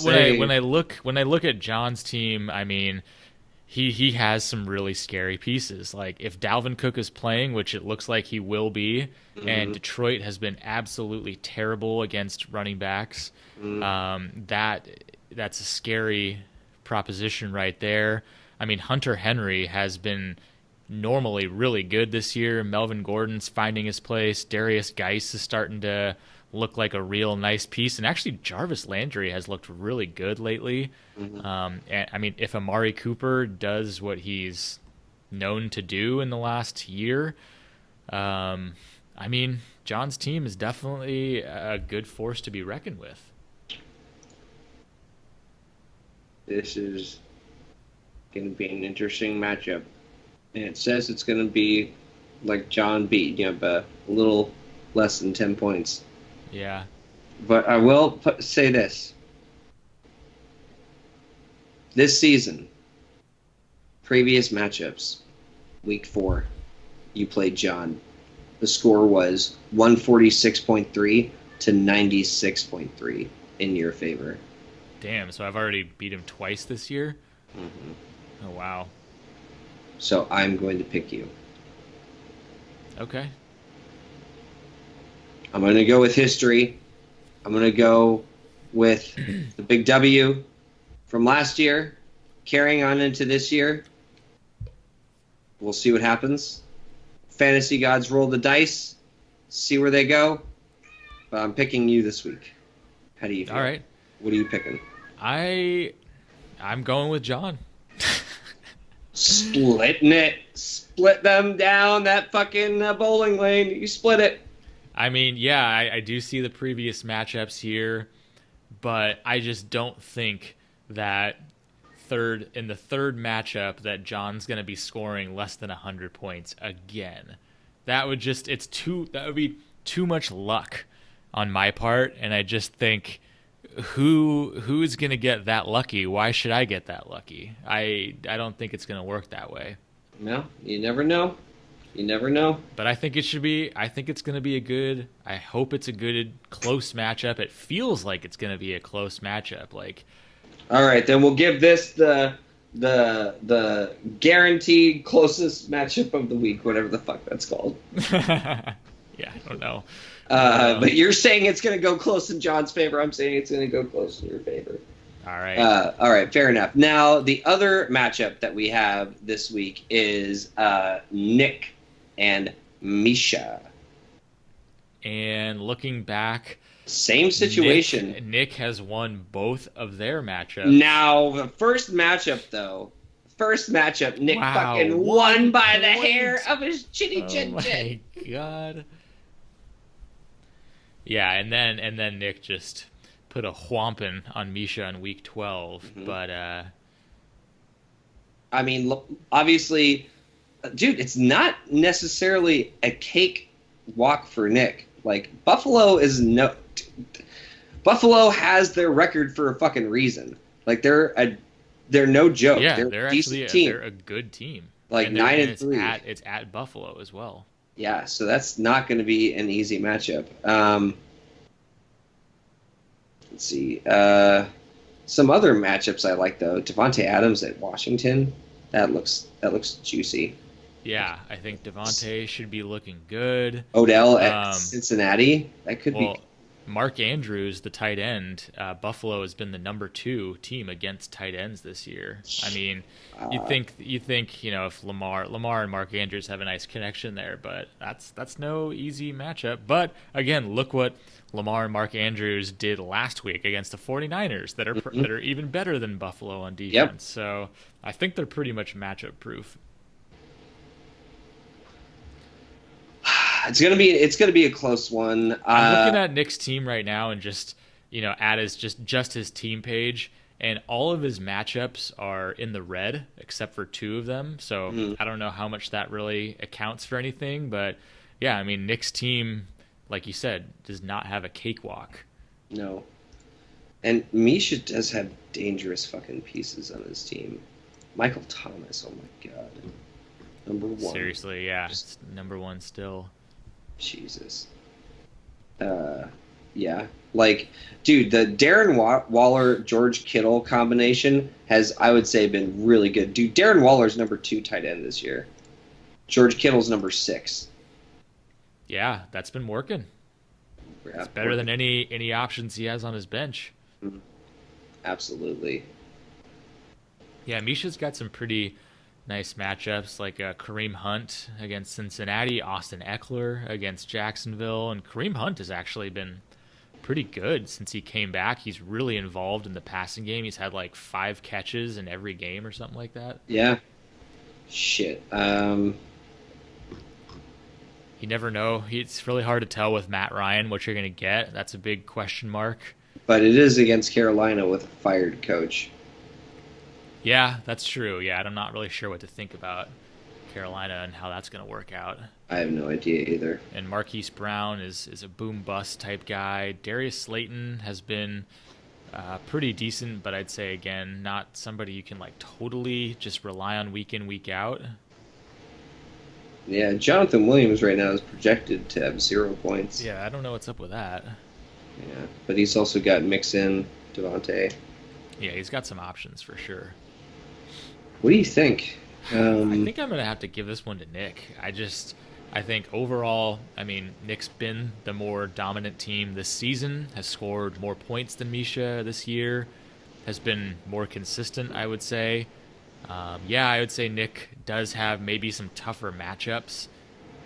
when I look at John's team, I mean, he has some really scary pieces. Like if Dalvin Cook is playing, which it looks like he will be, and Detroit has been absolutely terrible against running backs, that's a scary proposition right there. I mean, Hunter Henry has been normally really good this year. Melvin Gordon's finding his place. Darius Geis is starting to look like a real nice piece. And actually, Jarvis Landry has looked really good lately. And I mean, if Amari Cooper does what he's known to do in the last year, I mean, John's team is definitely a good force to be reckoned with. This is going to be an interesting matchup. And it says it's going to be like John beat, but a little less than 10 points. Yeah. But I will say this. This season, previous matchups, week 4, you played John. The score was 146.3 to 96.3 in your favor. Damn, so I've already beat him twice this year? Oh, wow. So I'm going to pick you. Okay. I'm going to go with history. I'm going to go with the big W from last year, carrying on into this year. We'll see what happens. Fantasy gods roll the dice, see where they go. But I'm picking you this week. How do you feel? All right. What are you picking? I'm going with John. Splitting it. Split them down that fucking bowling lane. You split it. I mean, yeah, I do see the previous matchups here, but I just don't think that in the third matchup that John's going to be scoring less than 100 points again. That would be too much luck on my part, and I just think who is going to get that lucky? Why should I get that lucky? I don't think it's going to work that way. No, you never know. You never know. But I think it's going to be I hope it's a good close matchup. It feels like it's going to be a close matchup. Like, all right, then we'll give this the guaranteed closest matchup of the week, whatever the fuck that's called. Yeah, I don't know. But you're saying it's going to go close in John's favor. I'm saying it's going to go close in your favor. All right. All right, fair enough. Now, the other matchup that we have this week is Nick and Misha. And looking back, same situation. Nick has won both of their matchups. Now, the first matchup, Nick fucking won by the hair of his chinny chin chin. Oh my god. Yeah, and then Nick just put a whomping on Misha in week 12. But I mean, look, obviously, dude, it's not necessarily a cake walk for Nick. Like Buffalo has their record for a fucking reason. Like they're no joke. Yeah, they're a decent team. They're a good team. Like and 9-3. It's at Buffalo as well. Yeah, so that's not going to be an easy matchup. Let's see. Some other matchups I like though. Devontae Adams at Washington. That looks juicy. Yeah, I think Devontae should be looking good. Odell at Um, Cincinnati. That could be. well, Mark Andrews, the tight end, Buffalo has been the number 2 team against tight ends this year. I mean, you think if Lamar and Mark Andrews have a nice connection there, but that's no easy matchup. But again, look what Lamar and Mark Andrews did last week against the 49ers that are even better than Buffalo on defense. Yep. So I think they're pretty much matchup proof. It's gonna be a close one. I'm looking at Nick's team right now and just at his just his team page, and all of his matchups are in the red except for 2 of them. So I don't know how much that really accounts for anything, but yeah, I mean Nick's team, like you said, does not have a cakewalk. No. And Misha does have dangerous fucking pieces on his team. Michael Thomas, oh my god. Number 1. Seriously, yeah, it's number 1 still. Jesus. Yeah. Like, dude, the Darren Waller George Kittle combination has, I would say, been really good. Dude, Darren Waller's number 2 tight end this year. George Kittle's number 6. Yeah, that's been working. Yeah, It's better than any options he has on his bench. Absolutely. Yeah, Misha's got some pretty nice matchups like Kareem Hunt against Cincinnati, Austin Eckler against Jacksonville, and Kareem Hunt has actually been pretty good since he came back. He's really involved in the passing game. He's had like 5 catches in every game or something like that. Yeah. Shit. You never know. It's really hard to tell with Matt Ryan what you're going to get. That's a big question mark. But it is against Carolina with a fired coach. Yeah, that's true. Yeah, I'm not really sure what to think about Carolina and how that's going to work out. I have no idea either. And Marquise Brown is a boom bust type guy. Darius Slayton has been pretty decent, but I'd say again not somebody you can like totally just rely on week in week out. Yeah, Jonathan Williams right now is projected to have 0 points. Yeah, I don't know what's up with that. Yeah, but he's also got Mixon, Devontae. Yeah, he's got some options for sure. What do you think? I think I'm gonna have to give this one to Nick. I think overall, I mean, Nick's been the more dominant team this season, has scored more points than Misha this year, has been more consistent, I would say. Yeah, I would say Nick does have maybe some tougher matchups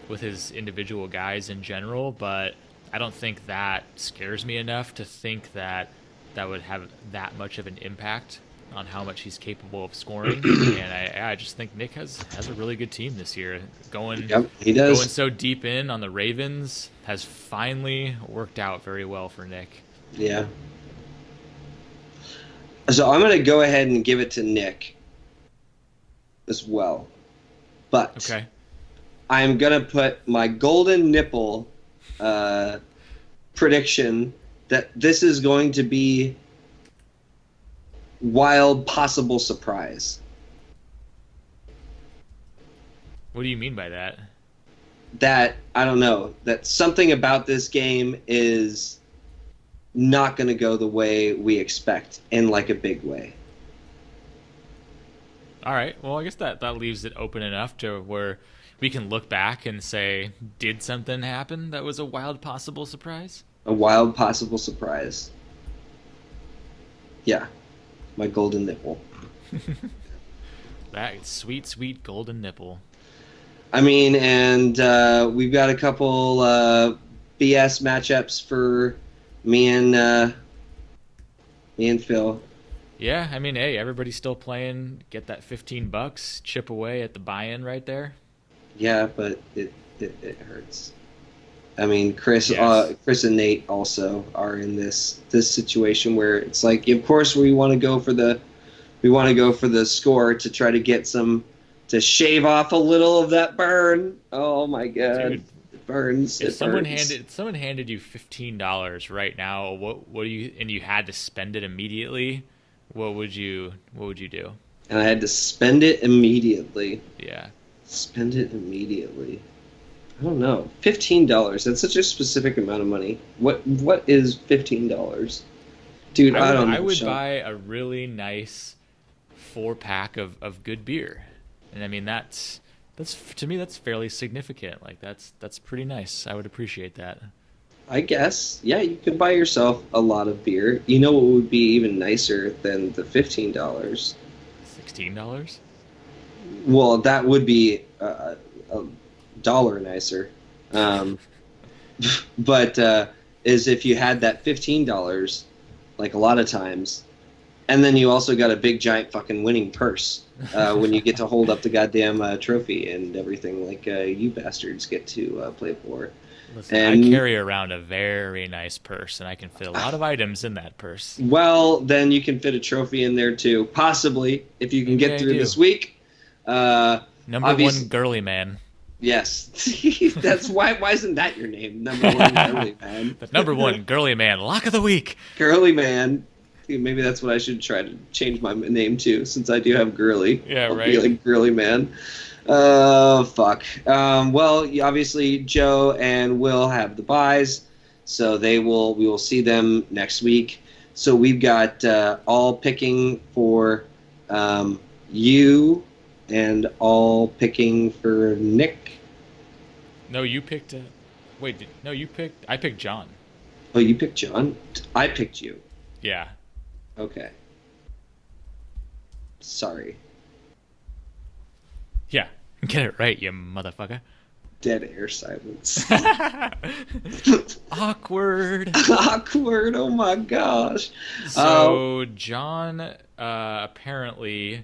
with his individual guys in general, but I don't think that scares me enough to think that would have that much of an impact on how much he's capable of scoring. And I just think Nick has a really good team this year. Yep, he does. Going so deep in on the Ravens has finally worked out very well for Nick. Yeah. So I'm going to go ahead and give it to Nick as well. But okay. I'm going to put my golden nipple prediction that this is going to be wild possible surprise. What do you mean by that? That, I don't know, that something about this game is not going to go the way we expect in like a big way. All right. Well, I guess that leaves it open enough to where we can look back and say, did something happen that was a wild possible surprise? A wild possible surprise. Yeah. My golden nipple. That sweet, sweet golden nipple. I mean, and we've got a couple BS matchups for me and Phil. Yeah, I mean, hey, everybody's still playing. Get that $15, chip away at the buy-in right there. Yeah, but it hurts. I mean, Chris and Nate also are in this situation where it's like, of course, we want to go for the score to try to get to shave off a little of that burn. Oh my god, dude, it burns. If someone handed you $15 right now, what do you, and you had to spend it immediately, what would you do? And I had to spend it immediately. Yeah. Spend it immediately. I don't know. $15. That's such a specific amount of money. What is $15? Dude, I don't know. I would buy a really nice 4-pack of good beer. And I mean, that's to me that's fairly significant. Like that's pretty nice. I would appreciate that. I guess. Yeah, you could buy yourself a lot of beer. You know what would be even nicer than the $15? $16? Well, that would be a dollar nicer. Um, but is if you had that $15, like a lot of times, and then you also got a big giant fucking winning purse when you get to hold up the goddamn trophy and everything, like you bastards get to play for. Listen, And I carry around a very nice purse, and I can fit a lot of items in that purse. well, then you can fit a trophy in there too, possibly if you can Maybe get I through do. this week. Number obvious- one girly man. Yes, that's why. Why isn't that your name? Number one girly man. The number one girly man lock of the week. Girly man. Maybe that's what I should try to change my name to, since I do have girly. Yeah, I'll right. Be like girly man. Fuck. Well, obviously Joe and Will have the buys, so we will see them next week. So we've got all picking for you and all picking for Nick. No, you picked. Wait, no, you picked. I picked John. Oh, you picked John? I picked you. Yeah. Okay. Sorry. Yeah. Get it right, you motherfucker. Dead air silence. Awkward. Awkward. Oh my gosh. So John apparently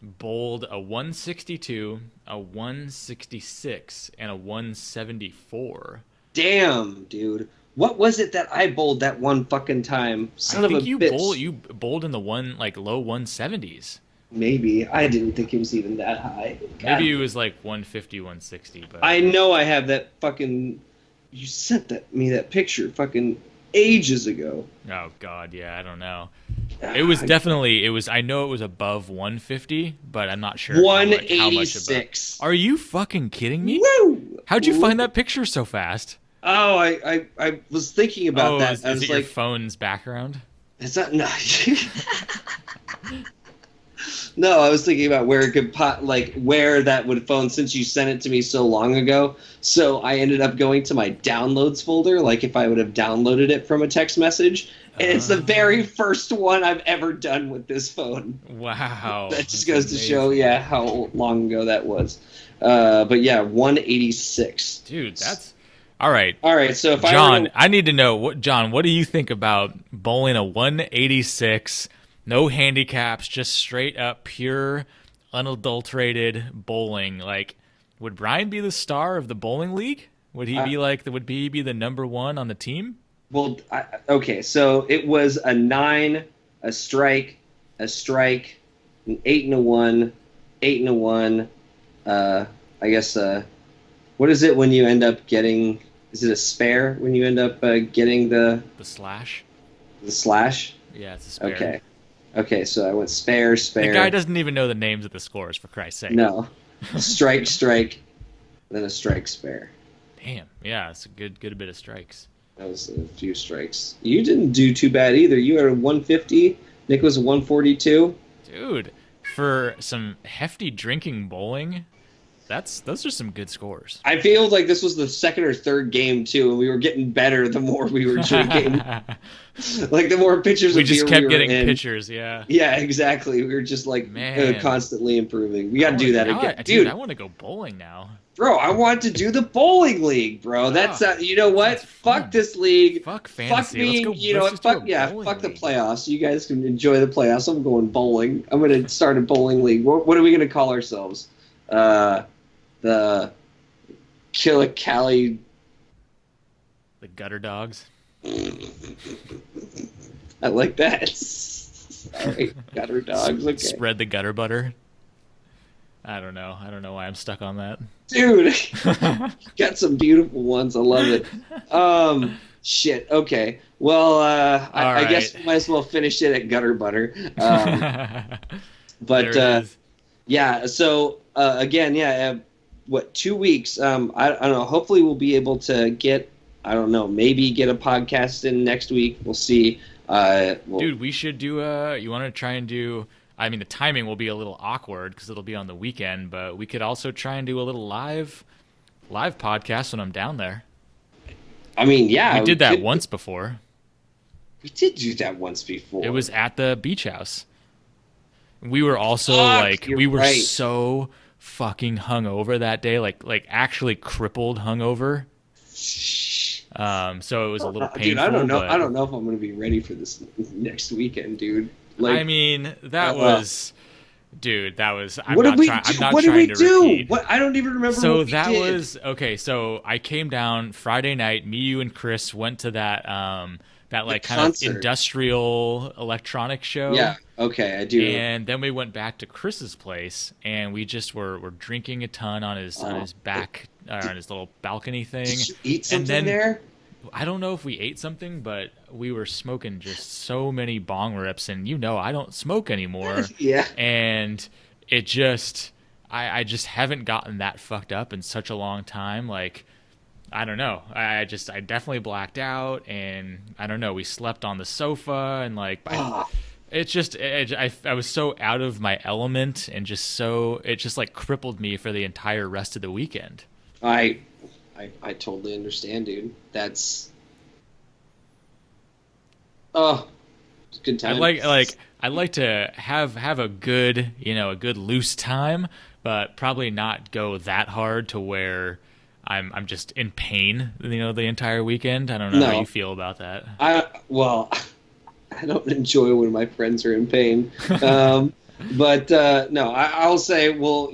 bowled a 162, a 166, and a 174. Damn, dude. What was it that I bowled that one fucking time? Son of a bitch. You bowled in the low 170s. Maybe. I didn't think it was even that high. God. Maybe it was like 150, 160. But I know I have that fucking... You sent me that picture fucking ages ago. Oh God, yeah, I don't know. It was definitely. I know it was above 150, but I'm not sure. 186. Are you fucking kidding me? Woo! How'd you find that picture so fast? Oh, I was thinking about that. Is I was it like, your phone's background? it's not. No. No, I was thinking about where it could where that would phone, since you sent it to me so long ago. So I ended up going to my downloads folder, like if I would have downloaded it from a text message. And it's the very first one I've ever done with this phone. Wow. That just goes to show, yeah, how long ago that was. But yeah, 186. Dude, that's all right. All right, so if John, I need to know what do you think about bowling a 186? No handicaps, just straight up pure, unadulterated bowling. Like, would Brian be the star of the bowling league? Would he be the number one on the team? Well, okay, so it was a 9, a strike, an 8 and a 1, 8 and a 1. I guess, what is it when you end up getting, is it a spare when you end up getting the slash? The slash? Yeah, it's a spare. Okay, so I went spare. The guy doesn't even know the names of the scores, for Christ's sake. No. Strike, then a strike spare. Damn, yeah, it's a good bit of strikes. That was a few strikes. You didn't do too bad either. You had a 150. Nick was a 142. Dude, for some hefty drinking bowling, those are some good scores. I feel like this was the second or third game too, and we were getting better the more we were drinking. Like the more pitchers we of just beer kept we were getting in. pitchers, yeah. Yeah, exactly. We were just like constantly improving. We got to do that again, dude. I want to go bowling now, bro. I want to do the bowling league, bro. That's you know what? Fuck this league. Fuck fantasy. Fuck me. Let's go, you know what? Fuck yeah. Fuck the playoffs. You guys can enjoy the playoffs. I'm going bowling. I'm gonna start a bowling league. What are we gonna call ourselves? The Killicali. The Gutter Dogs. I like that. All right, gutter dogs. Okay. Spread the gutter butter. I don't know why I'm stuck on that. Dude, got some beautiful ones. I love it. Shit. Okay. Well, I guess we might as well finish it at gutter butter. But yeah. So again, yeah. What, 2 weeks? I don't know. Hopefully, we'll be able to get. I don't know. Maybe get a podcast in next week. We'll see. Dude, we should do. You want to try and do I mean, the timing will be a little awkward because it'll be on the weekend, but we could also try and do a little live podcast when I'm down there. I mean, yeah. We did that once before. We did do that once before. It was at the beach house. We were also we were right. so fucking hungover that day, like actually crippled hungover. So it was a little painful. Dude, I don't know. But, I don't know if I'm going to be ready for this next weekend, dude. I mean, that was, dude. That was. What did we do? What did we do? Repeat. What? I don't even remember. So what we that did. was okay. So I came down Friday night. Me, you, and Chris went to that kind concert. of industrial electronic show. Yeah. Okay, I do. And then we went back to Chris's place, and we just were drinking a ton on his back on his little balcony thing. Did you eat something and then, there? I don't know if we ate something, but we were smoking just so many bong rips, and I don't smoke anymore. Yeah. And it just, I just haven't gotten that fucked up in such a long time. Like, I don't know. I definitely blacked out, and I don't know. We slept on the sofa, and like, it's just, I was so out of my element, and it just like crippled me for the entire rest of the weekend. I totally understand, dude. That's good time. I like to have a good, a good loose time, but probably not go that hard to where I'm just in pain, the entire weekend. I don't know how you feel about that. I don't enjoy when my friends are in pain. But no, I'll say, well,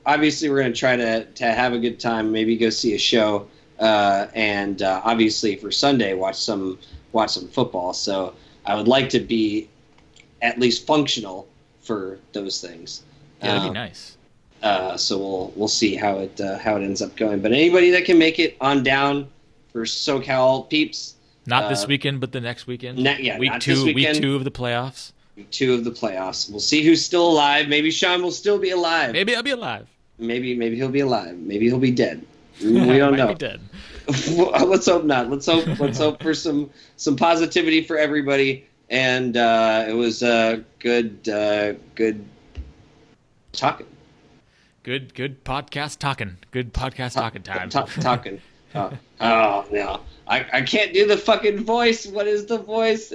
obviously we're going to try to have a good time, maybe go see a show, and obviously for Sunday watch some football. So I would like to be at least functional for those things. Yeah, that'd be nice. So we'll see how it ends up going. But anybody that can make it on down for SoCal peeps. Not this weekend, but the next weekend. Week 2 of the playoffs. Week 2 of the playoffs. We'll see who's still alive. Maybe Sean will still be alive. Maybe I'll be alive. Maybe he'll be alive. Maybe he'll be dead. We don't know. Be dead. Let's hope not. Let's hope for some positivity for everybody. And it was good talking. Good podcast talking. Good podcast talking time. Talking. Oh no, I can't do the fucking voice. What is the voice?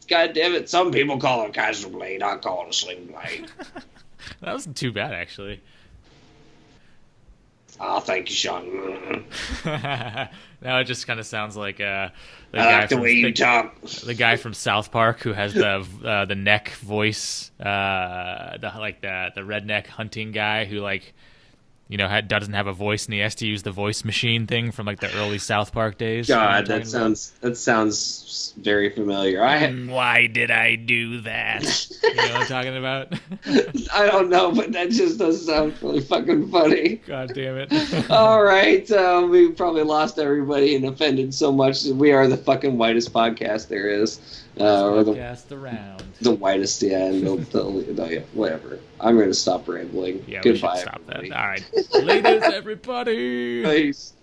God damn it! Some people call it a casual blade. I call it a sling blade. That wasn't too bad, actually. Oh, thank you, Sean. Now it just kind of sounds like the way you talk. The guy from South Park who has the neck voice, the redneck hunting guy who doesn't have a voice and he has to use the voice machine thing from like the early South Park days. God, that sounds very familiar. Why did I do that? You know what I'm talking about? I don't know, but that just does sound really fucking funny. God damn it. All right, we probably lost everybody and offended so much that we are the fucking whitest podcast there is. Podcast around. The whitest, yeah, and yeah, whatever. I'm going to stop rambling. Yeah, Goodbye, we should stop everybody. that. All right. Ladies, everybody. Peace.